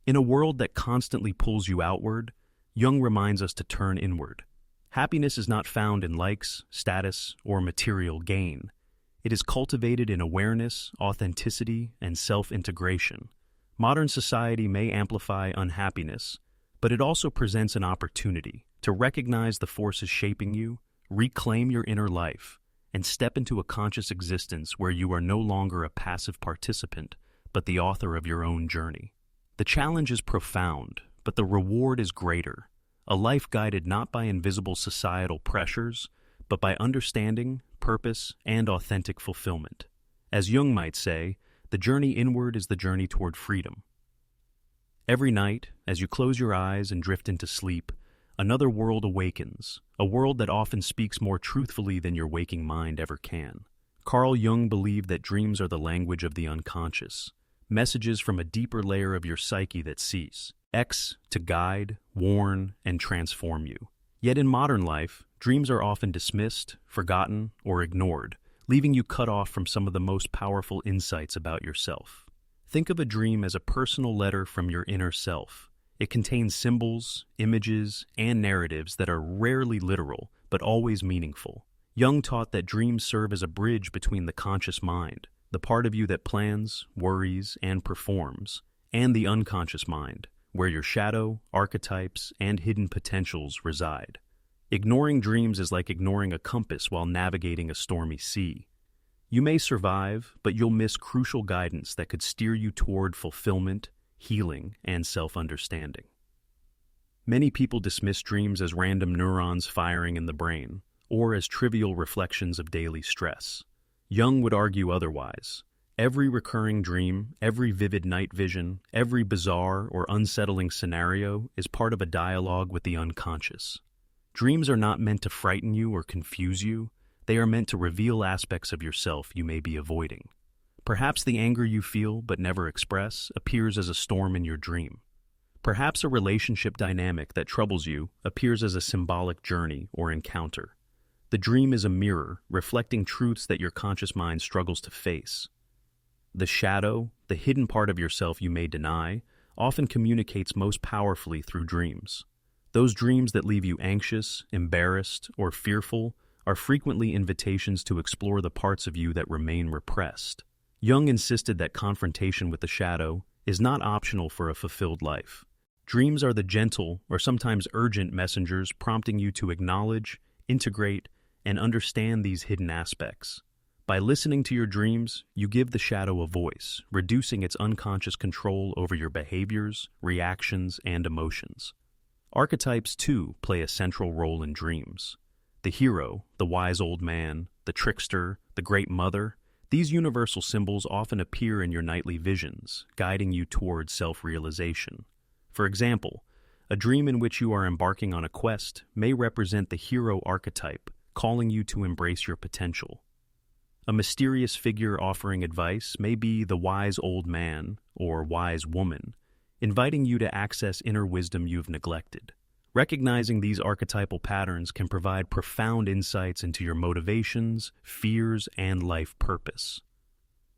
[SPEAKER 1] In a world that constantly pulls you outward, Jung reminds us to turn inward. Happiness is not found in likes, status, or material gain. It is cultivated in awareness, authenticity, and self-integration. Modern society may amplify unhappiness, but it also presents an opportunity to recognize the forces shaping you, reclaim your inner life, and step into a conscious existence where you are no longer a passive participant, but the author of your own journey. The challenge is profound, but the reward is greater. A life guided not by invisible societal pressures, but by understanding, purpose, and authentic fulfillment. As Jung might say, the journey inward is the journey toward freedom. Every night, as you close your eyes and drift into sleep, another world awakens, a world that often speaks more truthfully than your waking mind ever can. Carl Jung believed that dreams are the language of the unconscious, messages from a deeper layer of your psyche that sees to guide, warn, and transform you. Yet in modern life, dreams are often dismissed, forgotten, or ignored, leaving you cut off from some of the most powerful insights about yourself. Think of a dream as a personal letter from your inner self. It contains symbols, images, and narratives that are rarely literal, but always meaningful. Jung taught that dreams serve as a bridge between the conscious mind, the part of you that plans, worries, and performs, and the unconscious mind, where your shadow, archetypes, and hidden potentials reside. Ignoring dreams is like ignoring a compass while navigating a stormy sea. You may survive, but you'll miss crucial guidance that could steer you toward fulfillment, healing, and self-understanding. Many people dismiss dreams as random neurons firing in the brain, or as trivial reflections of daily stress. Jung would argue otherwise. Every recurring dream, every vivid night vision, every bizarre or unsettling scenario is part of a dialogue with the unconscious. Dreams are not meant to frighten you or confuse you. They are meant to reveal aspects of yourself you may be avoiding. Perhaps the anger you feel but never express appears as a storm in your dream. Perhaps a relationship dynamic that troubles you appears as a symbolic journey or encounter. The dream is a mirror, reflecting truths that your conscious mind struggles to face. The shadow, the hidden part of yourself you may deny, often communicates most powerfully through dreams. Those dreams that leave you anxious, embarrassed, or fearful are frequently invitations to explore the parts of you that remain repressed. Jung insisted that confrontation with the shadow is not optional for a fulfilled life. Dreams are the gentle, or sometimes urgent messengers prompting you to acknowledge, integrate, and understand these hidden aspects. By listening to your dreams, you give the shadow a voice, reducing its unconscious control over your behaviors, reactions, and emotions. Archetypes, too, play a central role in dreams. The hero, the wise old man, the trickster, the great mother, these universal symbols often appear in your nightly visions, guiding you towards self-realization. For example, a dream in which you are embarking on a quest may represent the hero archetype, calling you to embrace your potential. A mysterious figure offering advice may be the wise old man or wise woman, inviting you to access inner wisdom you've neglected. Recognizing these archetypal patterns can provide profound insights into your motivations, fears, and life purpose.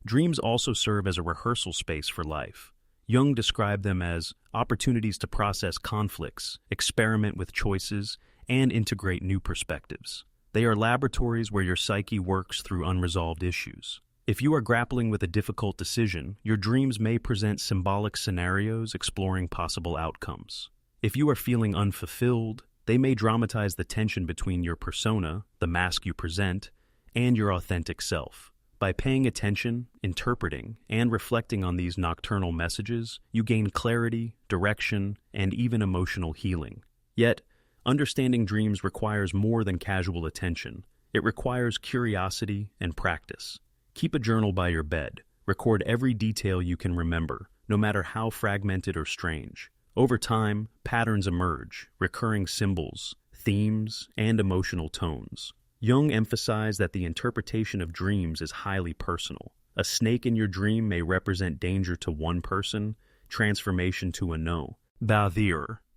[SPEAKER 1] Dreams also serve as a rehearsal space for life. Jung described them as opportunities to process conflicts, experiment with choices, and integrate new perspectives. They are laboratories where your psyche works through unresolved issues. If you are grappling with a difficult decision, your dreams may present symbolic scenarios exploring possible outcomes. If you are feeling unfulfilled, they may dramatize the tension between your persona, the mask you present, and your authentic self. By paying attention, interpreting, and reflecting on these nocturnal messages, you gain clarity, direction, and even emotional healing. Yet, understanding dreams requires more than casual attention. It requires curiosity and practice. Keep a journal by your bed. Record every detail you can remember, no matter how fragmented or strange. Over time, patterns emerge, recurring symbols, themes, and emotional tones. Jung emphasized that the interpretation of dreams is highly personal. A snake in your dream may represent danger to one person, transformation to another.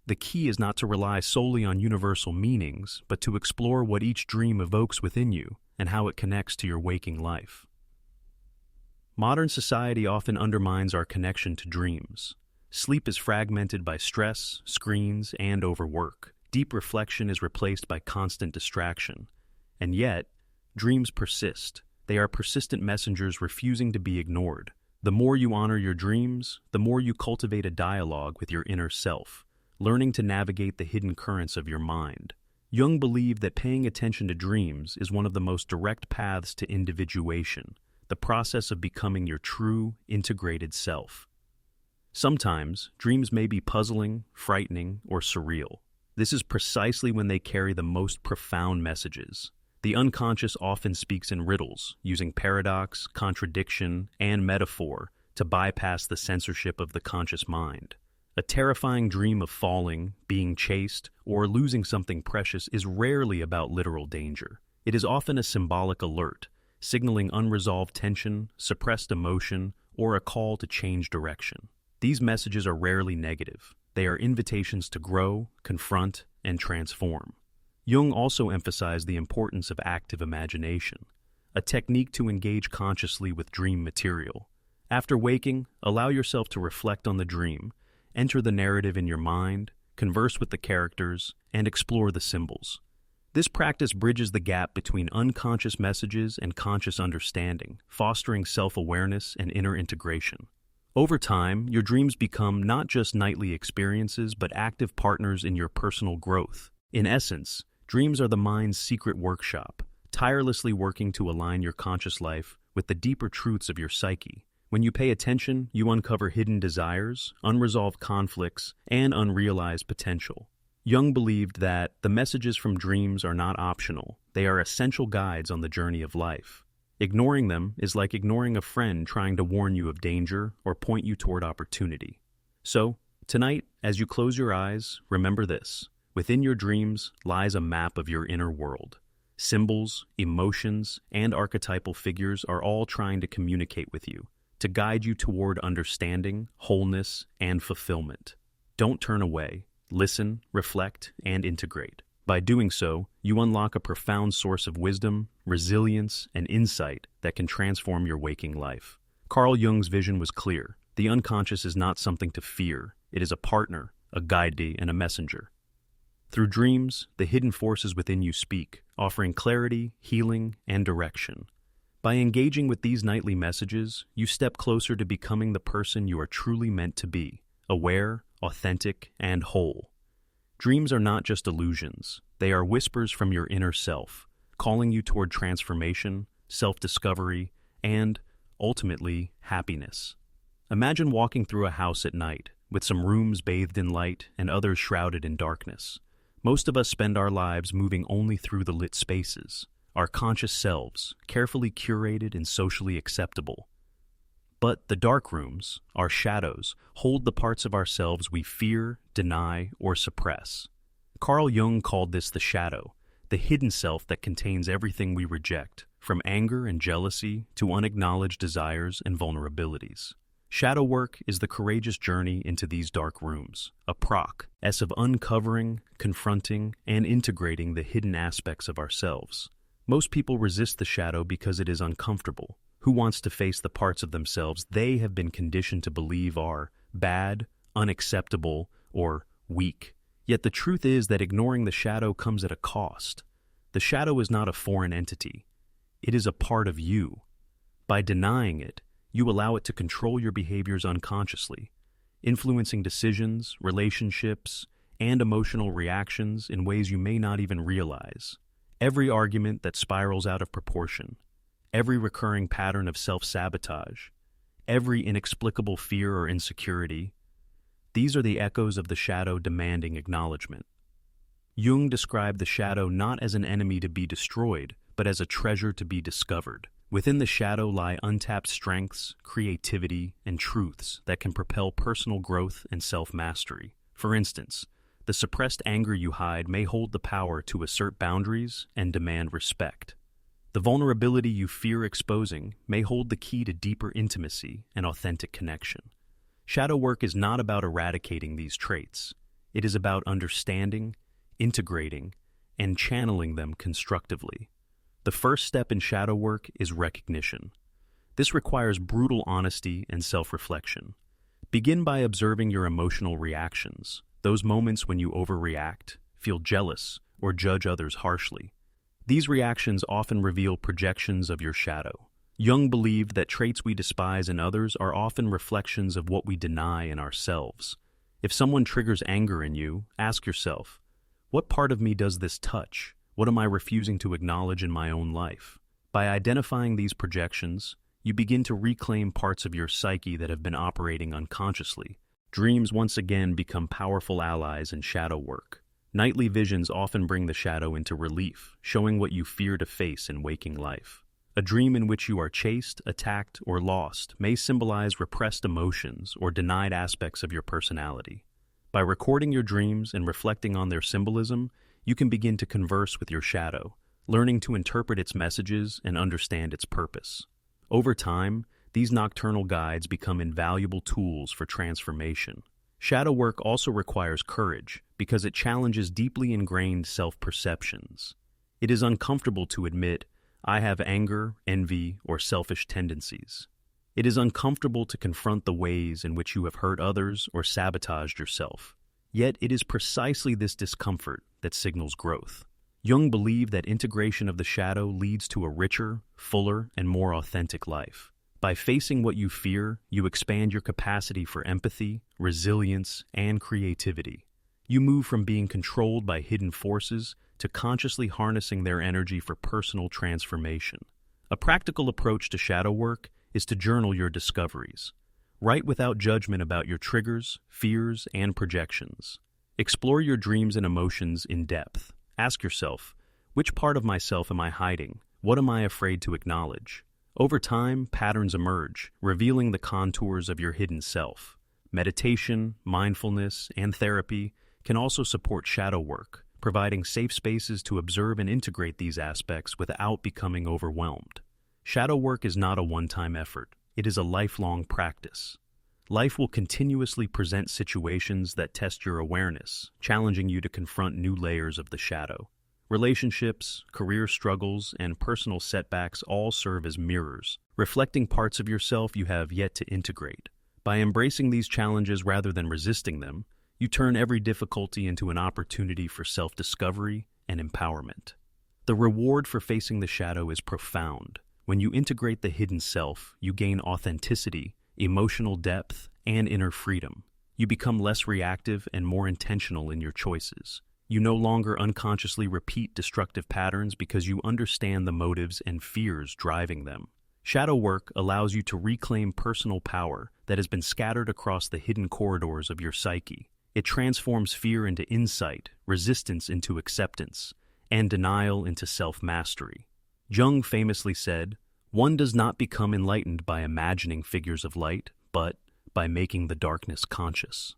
[SPEAKER 1] The key is not to rely solely on universal meanings, but to explore what each dream evokes within you and how it connects to your waking life. Modern society often undermines our connection to dreams. Sleep is fragmented by stress, screens, and overwork. Deep reflection is replaced by constant distraction. And yet, dreams persist. They are persistent messengers refusing to be ignored. The more you honor your dreams, the more you cultivate a dialogue with your inner self, learning to navigate the hidden currents of your mind. Jung believed that paying attention to dreams is one of the most direct paths to individuation, the process of becoming your true, integrated self. Sometimes, dreams may be puzzling, frightening, or surreal. This is precisely when they carry the most profound messages. The unconscious often speaks in riddles, using paradox, contradiction, and metaphor to bypass the censorship of the conscious mind. A terrifying dream of falling, being chased, or losing something precious is rarely about literal danger. It is often a symbolic alert, signaling unresolved tension, suppressed emotion, or a call to change direction. These messages are rarely negative. They are invitations to grow, confront, and transform. Jung also emphasized the importance of active imagination, a technique to engage consciously with dream material. After waking, allow yourself to reflect on the dream, enter the narrative in your mind, converse with the characters, and explore the symbols. This practice bridges the gap between unconscious messages and conscious understanding, fostering self-awareness and inner integration. Over time, your dreams become not just nightly experiences, but active partners in your personal growth. In essence, dreams are the mind's secret workshop, tirelessly working to align your conscious life with the deeper truths of your psyche. When you pay attention, you uncover hidden desires, unresolved conflicts, and unrealized potential. Jung believed that the messages from dreams are not optional. They are essential guides on the journey of life. Ignoring them is like ignoring a friend trying to warn you of danger or point you toward opportunity. So, tonight, as you close your eyes, remember this. Within your dreams lies a map of your inner world. Symbols, emotions, and archetypal figures are all trying to communicate with you, to guide you toward understanding, wholeness, and fulfillment. Don't turn away. Listen, reflect, and integrate. By doing so, you unlock a profound source of wisdom, resilience, and insight that can transform your waking life. Carl Jung's vision was clear. The unconscious is not something to fear. It is a partner, a guide, and a messenger. Through dreams, the hidden forces within you speak, offering clarity, healing, and direction. By engaging with these nightly messages, you step closer to becoming the person you are truly meant to be, aware, authentic, and whole. Dreams are not just illusions. They are whispers from your inner self, calling you toward transformation, self-discovery, and, ultimately, happiness. Imagine walking through a house at night, with some rooms bathed in light and others shrouded in darkness. Most of us spend our lives moving only through the lit spaces, our conscious selves, carefully curated and socially acceptable. But the dark rooms, our shadows, hold the parts of ourselves we fear, deny, or suppress. Carl Jung called this the shadow, the hidden self that contains everything we reject, from anger and jealousy to unacknowledged desires and vulnerabilities. Shadow work is the courageous journey into these dark rooms, a process of uncovering, confronting, and integrating the hidden aspects of ourselves. Most people resist the shadow because it is uncomfortable. Who wants to face the parts of themselves they have been conditioned to believe are bad, unacceptable, or weak? Yet the truth is that ignoring the shadow comes at a cost. The shadow is not a foreign entity. It is a part of you. By denying it, you allow it to control your behaviors unconsciously, influencing decisions, relationships, and emotional reactions in ways you may not even realize. Every argument that spirals out of proportion, every recurring pattern of self-sabotage, every inexplicable fear or insecurity, these are the echoes of the shadow demanding acknowledgement. Jung described the shadow not as an enemy to be destroyed, but as a treasure to be discovered. Within the shadow lie untapped strengths, creativity, and truths that can propel personal growth and self-mastery. For instance, the suppressed anger you hide may hold the power to assert boundaries and demand respect. The vulnerability you fear exposing may hold the key to deeper intimacy and authentic connection. Shadow work is not about eradicating these traits. It is about understanding, integrating, and channeling them constructively. The first step in shadow work is recognition. This requires brutal honesty and self-reflection. Begin by observing your emotional reactions, those moments when you overreact, feel jealous, or judge others harshly. These reactions often reveal projections of your shadow. Jung believed that traits we despise in others are often reflections of what we deny in ourselves. If someone triggers anger in you, ask yourself, what part of me does this touch? What am I refusing to acknowledge in my own life? By identifying these projections, you begin to reclaim parts of your psyche that have been operating unconsciously. Dreams once again become powerful allies in shadow work. Nightly visions often bring the shadow into relief, showing what you fear to face in waking life. A dream in which you are chased, attacked, or lost may symbolize repressed emotions or denied aspects of your personality. By recording your dreams and reflecting on their symbolism, you can begin to converse with your shadow, learning to interpret its messages and understand its purpose. Over time, these nocturnal guides become invaluable tools for transformation. Shadow work also requires courage because it challenges deeply ingrained self-perceptions. It is uncomfortable to admit, I have anger, envy, or selfish tendencies. It is uncomfortable to confront the ways in which you have hurt others or sabotaged yourself. Yet it is precisely this discomfort that signals growth. Jung believed that integration of the shadow leads to a richer, fuller, and more authentic life. By facing what you fear, you expand your capacity for empathy, resilience, and creativity. You move from being controlled by hidden forces to consciously harnessing their energy for personal transformation. A practical approach to shadow work is to journal your discoveries. Write without judgment about your triggers, fears, and projections. Explore your dreams and emotions in depth. Ask yourself, which part of myself am I hiding? What am I afraid to acknowledge? Over time, patterns emerge, revealing the contours of your hidden self. Meditation, mindfulness, and therapy can also support shadow work, providing safe spaces to observe and integrate these aspects without becoming overwhelmed. Shadow work is not a one-time effort. It is a lifelong practice. Life will continuously present situations that test your awareness, challenging you to confront new layers of the shadow. Relationships, career struggles, and personal setbacks all serve as mirrors, reflecting parts of yourself you have yet to integrate. By embracing these challenges rather than resisting them, you turn every difficulty into an opportunity for self-discovery and empowerment. The reward for facing the shadow is profound. When you integrate the hidden self, you gain authenticity, emotional depth, and inner freedom. You become less reactive and more intentional in your choices. You no longer unconsciously repeat destructive patterns because you understand the motives and fears driving them. Shadow work allows you to reclaim personal power that has been scattered across the hidden corridors of your psyche. It transforms fear into insight, resistance into acceptance, and denial into self-mastery. Jung famously said, "One does not become enlightened by imagining figures of light, but by making the darkness conscious."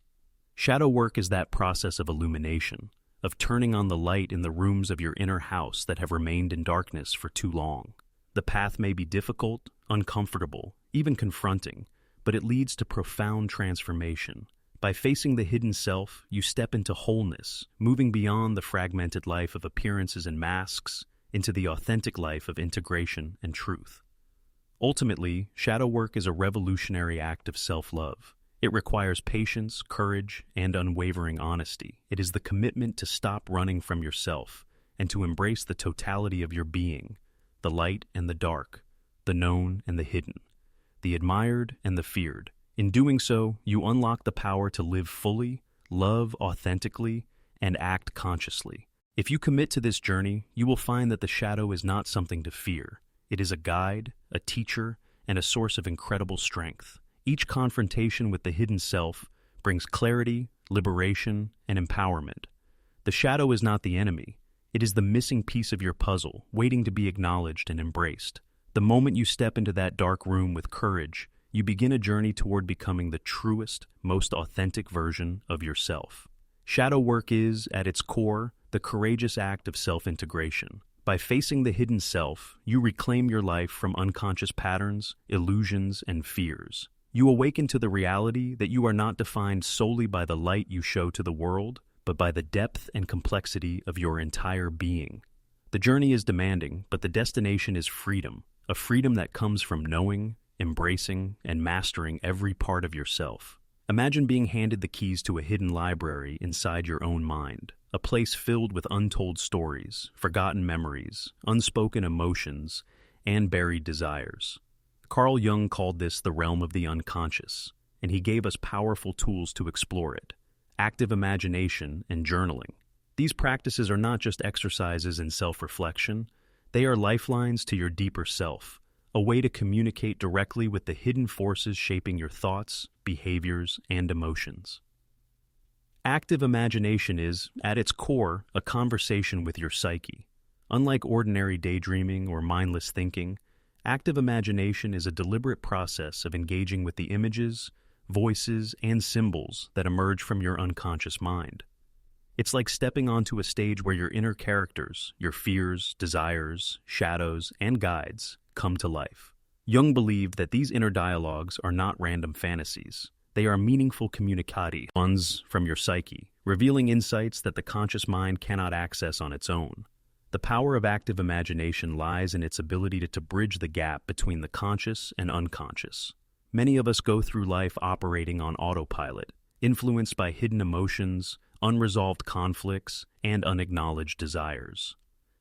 [SPEAKER 1] Shadow work is that process of illumination, of turning on the light in the rooms of your inner house that have remained in darkness for too long. The path may be difficult, uncomfortable, even confronting, but it leads to profound transformation. By facing the hidden self, you step into wholeness, moving beyond the fragmented life of appearances and masks into the authentic life of integration and truth. Ultimately, shadow work is a revolutionary act of self-love. It requires patience, courage, and unwavering honesty. It is the commitment to stop running from yourself and to embrace the totality of your being, the light and the dark, the known and the hidden, the admired and the feared. In doing so, you unlock the power to live fully, love authentically, and act consciously. If you commit to this journey, you will find that the shadow is not something to fear. It is a guide, a teacher, and a source of incredible strength. Each confrontation with the hidden self brings clarity, liberation, and empowerment. The shadow is not the enemy. It is the missing piece of your puzzle, waiting to be acknowledged and embraced. The moment you step into that dark room with courage, you begin a journey toward becoming the truest, most authentic version of yourself. Shadow work is, at its core, the courageous act of self-integration. By facing the hidden self, you reclaim your life from unconscious patterns, illusions, and fears. You awaken to the reality that you are not defined solely by the light you show to the world, but by the depth and complexity of your entire being. The journey is demanding, but the destination is freedom, a freedom that comes from knowing, embracing, and mastering every part of yourself. Imagine being handed the keys to a hidden library inside your own mind, a place filled with untold stories, forgotten memories, unspoken emotions, and buried desires. Carl Jung called this the realm of the unconscious, and he gave us powerful tools to explore it: active imagination and journaling. These practices are not just exercises in self-reflection, they are lifelines to your deeper self, a way to communicate directly with the hidden forces shaping your thoughts, behaviors, and emotions. Active imagination is, at its core, a conversation with your psyche. Unlike ordinary daydreaming or mindless thinking, active imagination is a deliberate process of engaging with the images, voices, and symbols that emerge from your unconscious mind. It's like stepping onto a stage where your inner characters, your fears, desires, shadows, and guides come to life. Jung believed that these inner dialogues are not random fantasies. They are meaningful communicati, ones from your psyche, revealing insights that the conscious mind cannot access on its own. The power of active imagination lies in its ability to bridge the gap between the conscious and unconscious. Many of us go through life operating on autopilot, influenced by hidden emotions, unresolved conflicts, and unacknowledged desires.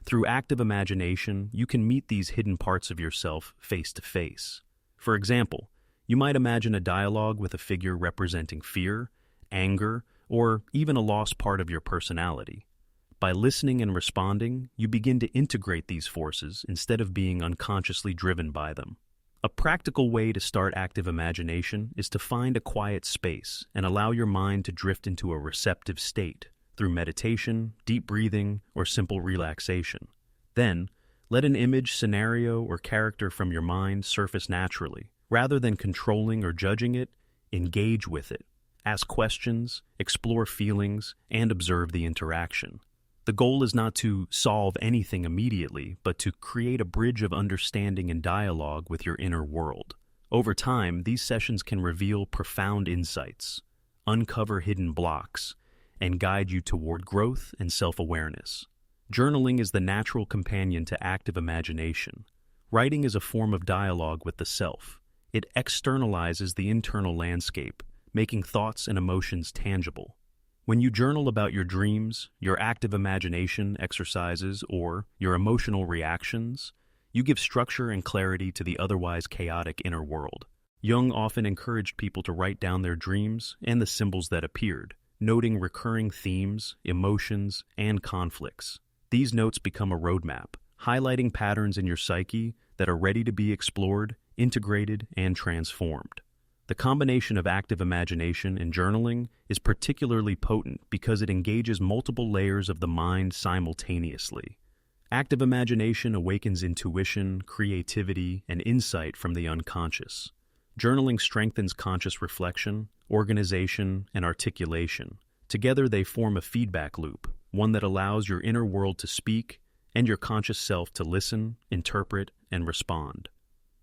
[SPEAKER 1] Through active imagination, you can meet these hidden parts of yourself face to face. For example, you might imagine a dialogue with a figure representing fear, anger, or even a lost part of your personality. By listening and responding, you begin to integrate these forces instead of being unconsciously driven by them. A practical way to start active imagination is to find a quiet space and allow your mind to drift into a receptive state through meditation, deep breathing, or simple relaxation. Then, let an image, scenario, or character from your mind surface naturally. Rather than controlling or judging it, engage with it. Ask questions, explore feelings, and observe the interaction. The goal is not to solve anything immediately, but to create a bridge of understanding and dialogue with your inner world. Over time, these sessions can reveal profound insights, uncover hidden blocks, and guide you toward growth and self-awareness. Journaling is the natural companion to active imagination. Writing is a form of dialogue with the self. It externalizes the internal landscape, making thoughts and emotions tangible. When you journal about your dreams, your active imagination exercises, or your emotional reactions, you give structure and clarity to the otherwise chaotic inner world. Jung often encouraged people to write down their dreams and the symbols that appeared, noting recurring themes, emotions, and conflicts. These notes become a roadmap, highlighting patterns in your psyche that are ready to be explored, integrated, and transformed. The combination of active imagination and journaling is particularly potent because it engages multiple layers of the mind simultaneously. Active imagination awakens intuition, creativity, and insight from the unconscious. Journaling strengthens conscious reflection, organization, and articulation. Together they form a feedback loop, one that allows your inner world to speak and your conscious self to listen, interpret, and respond.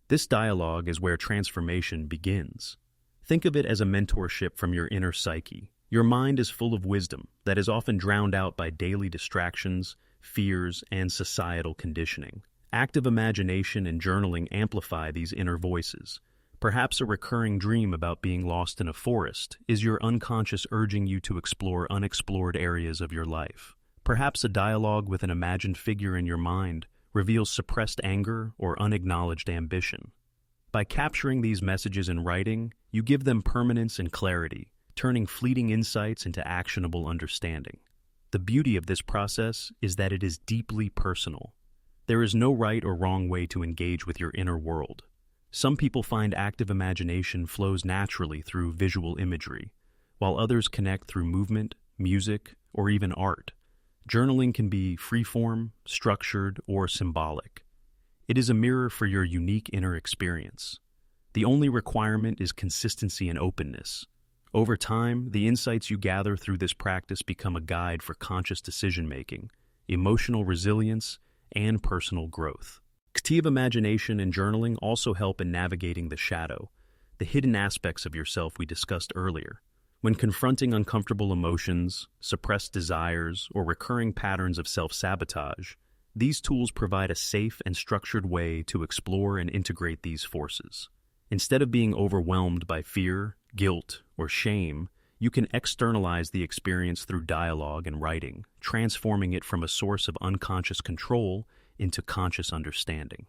[SPEAKER 1] This dialogue is where transformation begins. Think of it as a mentorship from your inner psyche. Your mind is full of wisdom that is often drowned out by daily distractions, fears, and societal conditioning. Active imagination and journaling amplify these inner voices. Perhaps a recurring dream about being lost in a forest is your unconscious urging you to explore unexplored areas of your life. Perhaps a dialogue with an imagined figure in your mind reveals suppressed anger or unacknowledged ambition. By capturing these messages in writing, you give them permanence and clarity, turning fleeting insights into actionable understanding. The beauty of this process is that it is deeply personal. There is no right or wrong way to engage with your inner world. Some people find active imagination flows naturally through visual imagery, while others connect through movement, music, or even art. Journaling can be freeform, structured, or symbolic. It is a mirror for your unique inner experience. The only requirement is consistency and openness. Over time, the insights you gather through this practice become a guide for conscious decision-making, emotional resilience, and personal growth. Active imagination and journaling also help in navigating the shadow, the hidden aspects of yourself we discussed earlier. When confronting uncomfortable emotions, suppressed desires, or recurring patterns of self-sabotage, these tools provide a safe and structured way to explore and integrate these forces. Instead of being overwhelmed by fear, guilt, or shame, you can externalize the experience through dialogue and writing, transforming it from a source of unconscious control into conscious understanding.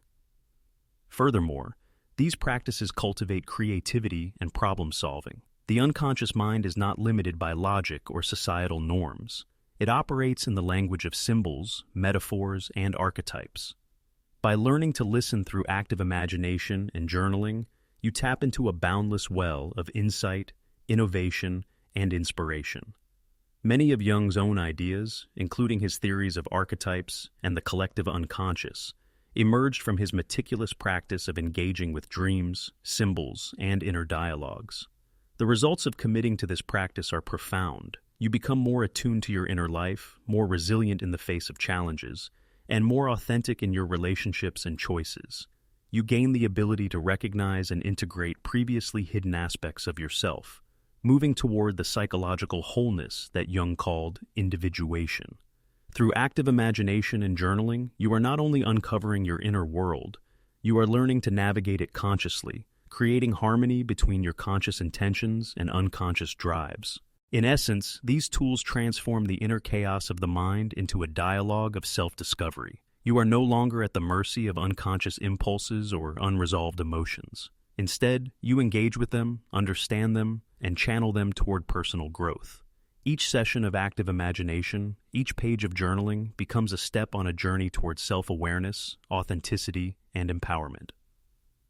[SPEAKER 1] Furthermore, these practices cultivate creativity and problem-solving. The unconscious mind is not limited by logic or societal norms. It operates in the language of symbols, metaphors, and archetypes. By learning to listen through active imagination and journaling, you tap into a boundless well of insight, innovation, and inspiration. Many of Jung's own ideas, including his theories of archetypes and the collective unconscious, emerged from his meticulous practice of engaging with dreams, symbols, and inner dialogues. The results of committing to this practice are profound. You become more attuned to your inner life, more resilient in the face of challenges, and more authentic in your relationships and choices. You gain the ability to recognize and integrate previously hidden aspects of yourself, moving toward the psychological wholeness that Jung called individuation. Through active imagination and journaling, you are not only uncovering your inner world, you are learning to navigate it consciously, creating harmony between your conscious intentions and unconscious drives. In essence, these tools transform the inner chaos of the mind into a dialogue of self-discovery. You are no longer at the mercy of unconscious impulses or unresolved emotions. Instead, you engage with them, understand them, and channel them toward personal growth. Each session of active imagination, each page of journaling becomes a step on a journey toward self-awareness, authenticity, and empowerment.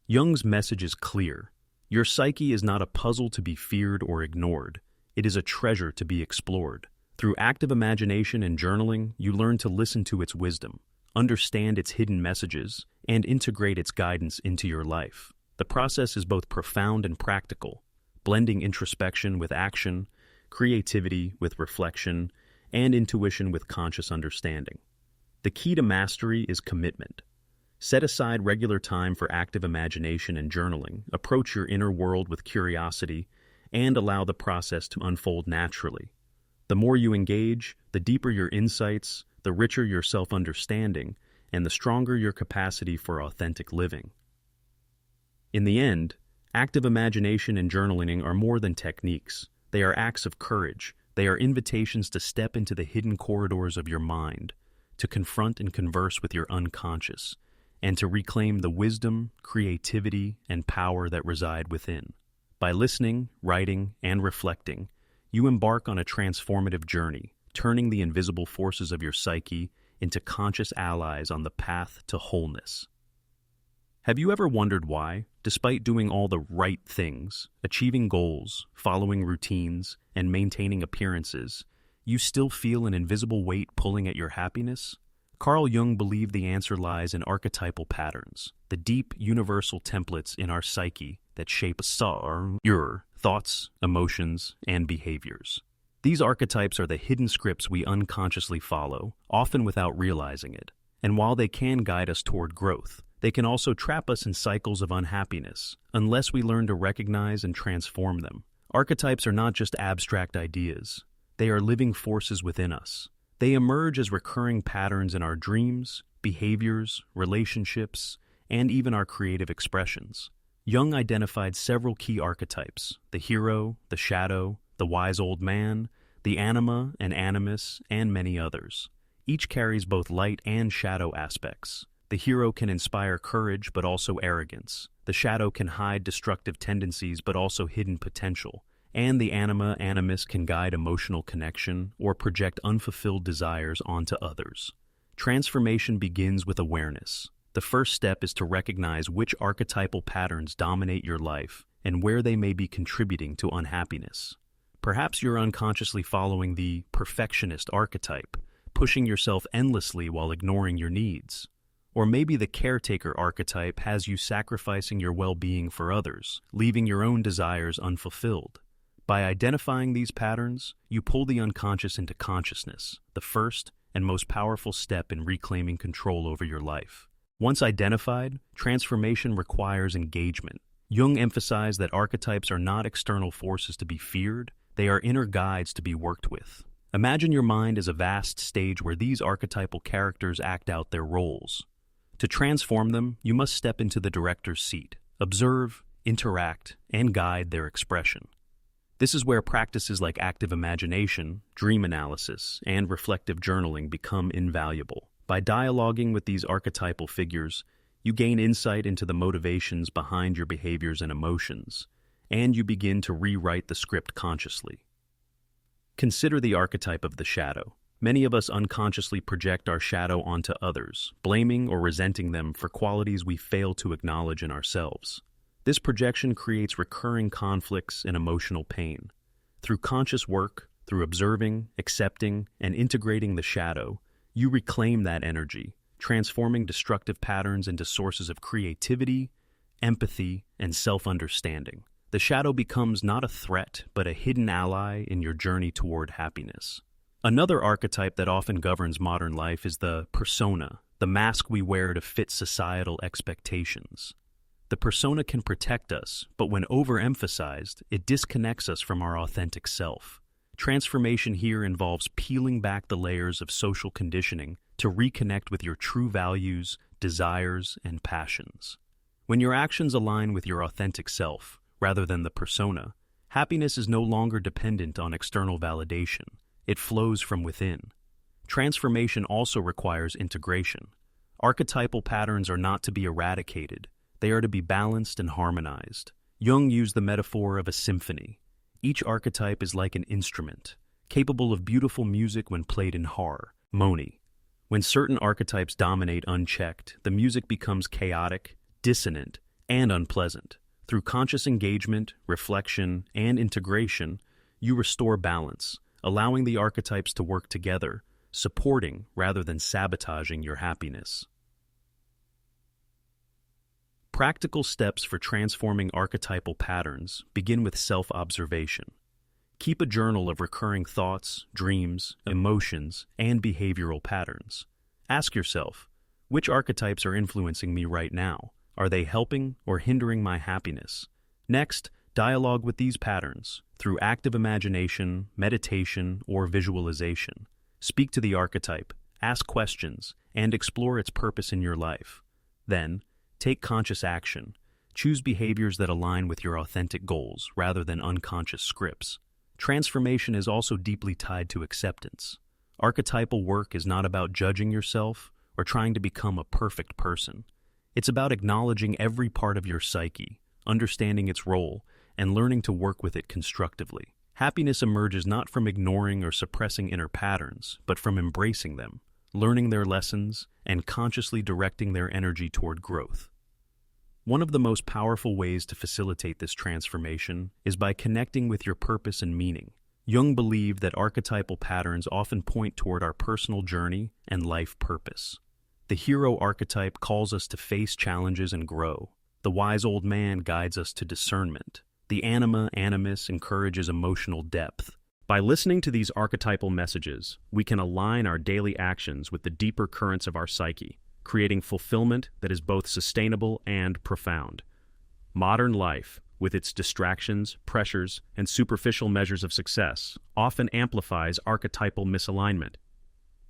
[SPEAKER 1] Jung's message is clear. Your psyche is not a puzzle to be feared or ignored. It is a treasure to be explored. Through active imagination and journaling, you learn to listen to its wisdom, understand its hidden messages, and integrate its guidance into your life. The process is both profound and practical, blending introspection with action, creativity with reflection, and intuition with conscious understanding. The key to mastery is commitment. Set aside regular time for active imagination and journaling, approach your inner world with curiosity, and allow the process to unfold naturally. The more you engage, the deeper your insights, the richer your self-understanding, and the stronger your capacity for authentic living. In the end, active imagination and journaling are more than techniques. They are acts of courage. They are invitations to step into the hidden corridors of your mind, to confront and converse with your unconscious, and to reclaim the wisdom, creativity, and power that reside within. By listening, writing, and reflecting, you embark on a transformative journey, turning the invisible forces of your psyche into conscious allies on the path to wholeness. Have you ever wondered why, despite doing all the right things, achieving goals, following routines, and maintaining appearances, you still feel an invisible weight pulling at your happiness? Carl Jung believed the answer lies in archetypal patterns, the deep, universal templates in our psyche that shape your thoughts, emotions, and behaviors. These archetypes are the hidden scripts we unconsciously follow, often without realizing it. And while they can guide us toward growth, they can also trap us in cycles of unhappiness, unless we learn to recognize and transform them. Archetypes are not just abstract ideas. They are living forces within us. They emerge as recurring patterns in our dreams, behaviors, relationships, and even our creative expressions. Jung identified several key archetypes: the hero, the shadow, the wise old man, the anima and animus, and many others. Each carries both light and shadow aspects. The hero can inspire courage but also arrogance. The shadow can hide destructive tendencies but also hidden potential. And the anima animus can guide emotional connection or project unfulfilled desires onto others. Transformation begins with awareness. The first step is to recognize which archetypal patterns dominate your life and where they may be contributing to unhappiness. Perhaps you're unconsciously following the perfectionist archetype, pushing yourself endlessly while ignoring your needs. Or maybe the caretaker archetype has you sacrificing your well-being for others, leaving your own desires unfulfilled. By identifying these patterns, you pull the unconscious into consciousness, the first and most powerful step in reclaiming control over your life. Once identified, transformation requires engagement. Jung emphasized that archetypes are not external forces to be feared, they are inner guides to be worked with. Imagine your mind as a vast stage where these archetypal characters act out their roles. To transform them, you must step into the director's seat, observe, interact, and guide their expression. This is where practices like active imagination, dream analysis, and reflective journaling become invaluable. By dialoguing with these archetypal figures, you gain insight into the motivations behind your behaviors and emotions, and you begin to rewrite the script consciously. Consider the archetype of the shadow. Many of us unconsciously project our shadow onto others, blaming or resenting them for qualities we fail to acknowledge in ourselves. This projection creates recurring conflicts and emotional pain. Through conscious work, through observing, accepting, and integrating the shadow, you reclaim that energy, transforming destructive patterns into sources of creativity, empathy, and self-understanding. The shadow becomes not a threat, but a hidden ally in your journey toward happiness. Another archetype that often governs modern life is the persona, the mask we wear to fit societal expectations. The persona can protect us, but when overemphasized, it disconnects us from our authentic self. Transformation here involves peeling back the layers of social conditioning to reconnect with your true values, desires, and passions. When your actions align with your authentic self, rather than the persona, happiness is no longer dependent on external validation. It flows from within. Transformation also requires integration. Archetypal patterns are not to be eradicated. They are to be balanced and harmonized. Jung used the metaphor of a symphony. Each archetype is like an instrument, capable of beautiful music when played in harmony. When certain archetypes dominate unchecked, the music becomes chaotic, dissonant, and unpleasant. Through conscious engagement, reflection, and integration, you restore balance, allowing the archetypes to work together, supporting rather than sabotaging your happiness. Practical steps for transforming archetypal patterns begin with self-observation. Keep a journal of recurring thoughts, dreams, emotions, and behavioral patterns. Ask yourself, which archetypes are influencing me right now? Are they helping or hindering my happiness? Next, dialogue with these patterns through active imagination, meditation, or visualization. Speak to the archetype, ask questions, and explore its purpose in your life. Then, take conscious action. Choose behaviors that align with your authentic goals rather than unconscious scripts. Transformation is also deeply tied to acceptance. Archetypal work is not about judging yourself or trying to become a perfect person. It's about acknowledging every part of your psyche, understanding its role, and learning to work with it constructively. Happiness emerges not from ignoring or suppressing inner patterns, but from embracing them, learning their lessons, and consciously directing their energy toward growth. One of the most powerful ways to facilitate this transformation is by connecting with your purpose and meaning. Jung believed that archetypal patterns often point toward our personal journey and life purpose. The hero archetype calls us to face challenges and grow. The wise old man guides us to discernment. The animus encourages emotional depth. By listening to these archetypal messages, we can align our daily actions with the deeper currents of our psyche, creating fulfillment that is both sustainable and profound. Modern life, with its distractions, pressures, and superficial measures of success, often amplifies archetypal misalignment.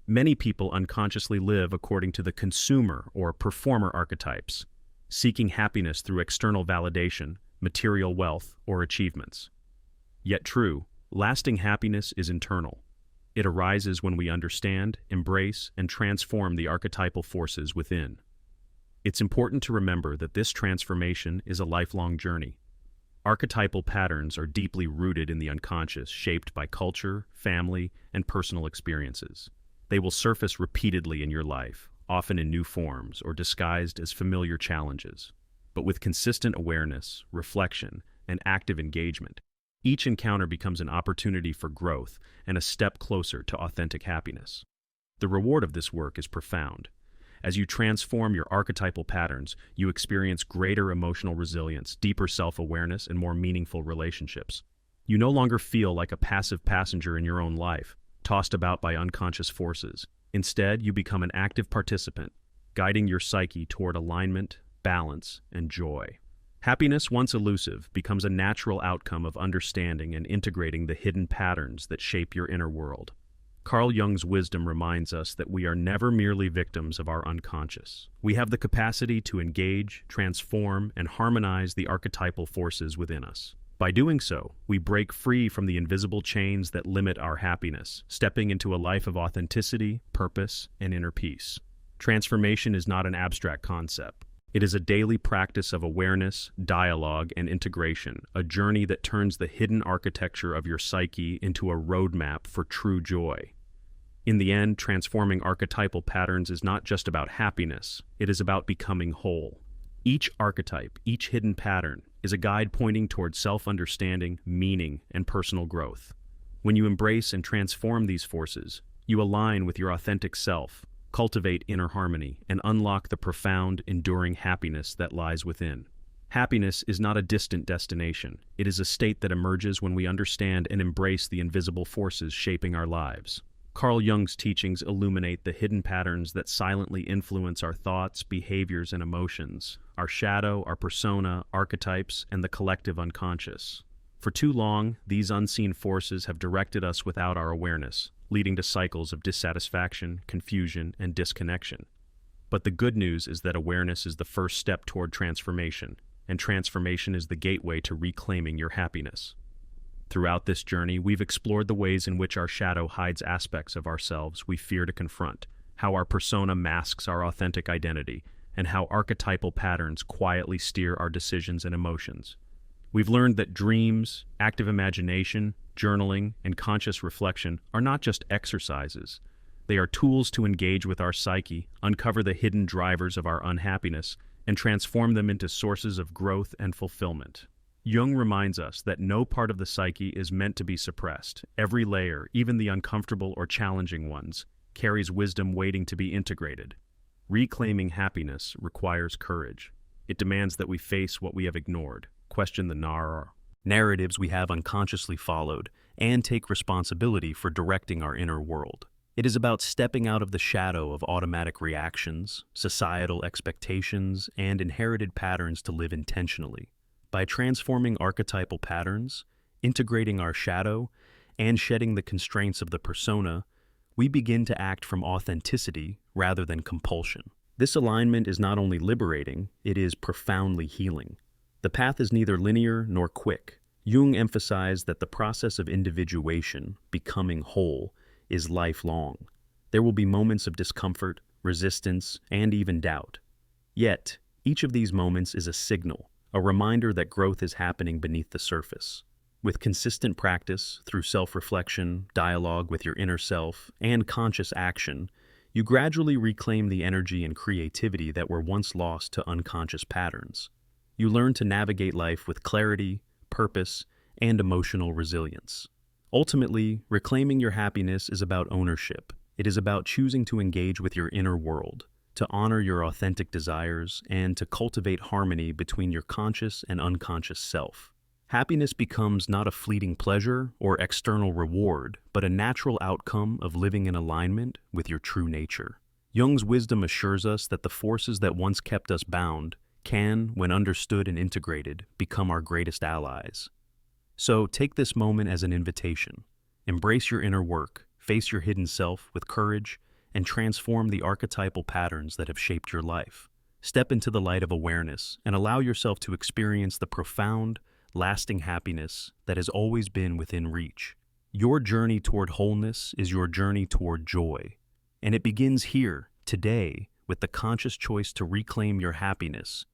[SPEAKER 1] Many people unconsciously live according to the consumer or performer archetypes, seeking happiness through external validation, material wealth, or achievements. Yet true, lasting happiness is internal. It arises when we understand, embrace, and transform the archetypal forces within. It's important to remember that this transformation is a lifelong journey. Archetypal patterns are deeply rooted in the unconscious, shaped by culture, family, and personal experiences. They will surface repeatedly in your life, often in new forms or disguised as familiar challenges. But with consistent awareness, reflection, and active engagement, each encounter becomes an opportunity for growth and a step closer to authentic happiness. The reward of this work is profound. As you transform your archetypal patterns, you experience greater emotional resilience, deeper self-awareness, and more meaningful relationships. You no longer feel like a passive passenger in your own life, tossed about by unconscious forces. Instead, you become an active participant, guiding your psyche toward alignment, balance, and joy. Happiness, once elusive, becomes a natural outcome of understanding and integrating the hidden patterns that shape your inner world. Carl Jung's wisdom reminds us that we are never merely victims of our unconscious. We have the capacity to engage, transform, and harmonize the archetypal forces within us. By doing so, we break free from the invisible chains that limit our happiness, stepping into a life of authenticity, purpose, and inner peace. Transformation is not an abstract concept. It is a daily practice of awareness, dialogue, and integration, a journey that turns the hidden architecture of your psyche into a roadmap for true joy. In the end, transforming archetypal patterns is not just about happiness, it is about becoming whole. Each archetype, each hidden pattern, is a guide pointing towards self-understanding, meaning, and personal growth. When you embrace and transform these forces, you align with your authentic self, cultivate inner harmony, and unlock the profound, enduring happiness that lies within. Happiness is not a distant destination. It is a state that emerges when we understand and embrace the invisible forces shaping our lives. Carl Jung's teachings illuminate the hidden patterns that silently influence our thoughts, behaviors, and emotions, our shadow, our persona, archetypes, and the collective unconscious. For too long, these unseen forces have directed us without our awareness, leading to cycles of dissatisfaction, confusion, and disconnection. But the good news is that awareness is the first step toward transformation, and transformation is the gateway to reclaiming your happiness. Throughout this journey, we've explored the ways in which our shadow hides aspects of ourselves we fear to confront, how our persona masks our authentic identity, and how archetypal patterns quietly steer our decisions and emotions. We've learned that dreams, active imagination, journaling, and conscious reflection are not just exercises. They are tools to engage with our psyche, uncover the hidden drivers of our unhappiness, and transform them into sources of growth and fulfillment. Jung reminds us that no part of the psyche is meant to be suppressed. Every layer, even the uncomfortable or challenging ones, carries wisdom waiting to be integrated. Reclaiming happiness requires courage. It demands that we face what we have ignored, question the narratives we have unconsciously followed, and take responsibility for directing our inner world. It is about stepping out of the shadow of automatic reactions, societal expectations, and inherited patterns to live intentionally. By transforming archetypal patterns, integrating our shadow, and shedding the constraints of the persona, we begin to act from authenticity rather than compulsion. This alignment is not only liberating, it is profoundly healing. The path is neither linear nor quick. Jung emphasized that the process of individuation, becoming whole, is lifelong. There will be moments of discomfort, resistance, and even doubt. Yet, each of these moments is a signal, a reminder that growth is happening beneath the surface. With consistent practice, through self-reflection, dialogue with your inner self, and conscious action, you gradually reclaim the energy and creativity that were once lost to unconscious patterns. You learn to navigate life with clarity, purpose, and emotional resilience. Ultimately, reclaiming your happiness is about ownership. It is about choosing to engage with your inner world, to honor your authentic desires, and to cultivate harmony between your conscious and unconscious self. Happiness becomes not a fleeting pleasure or external reward, but a natural outcome of living in alignment with your true nature. Jung's wisdom assures us that the forces that once kept us bound can, when understood and integrated, become our greatest allies. So take this moment as an invitation. Embrace your inner work, face your hidden self with courage, and transform the archetypal patterns that have shaped your life. Step into the light of awareness and allow yourself to experience the profound, lasting happiness that has always been within reach. Your journey toward wholeness is your journey toward joy, and it begins here, today, with the conscious choice to reclaim your happiness,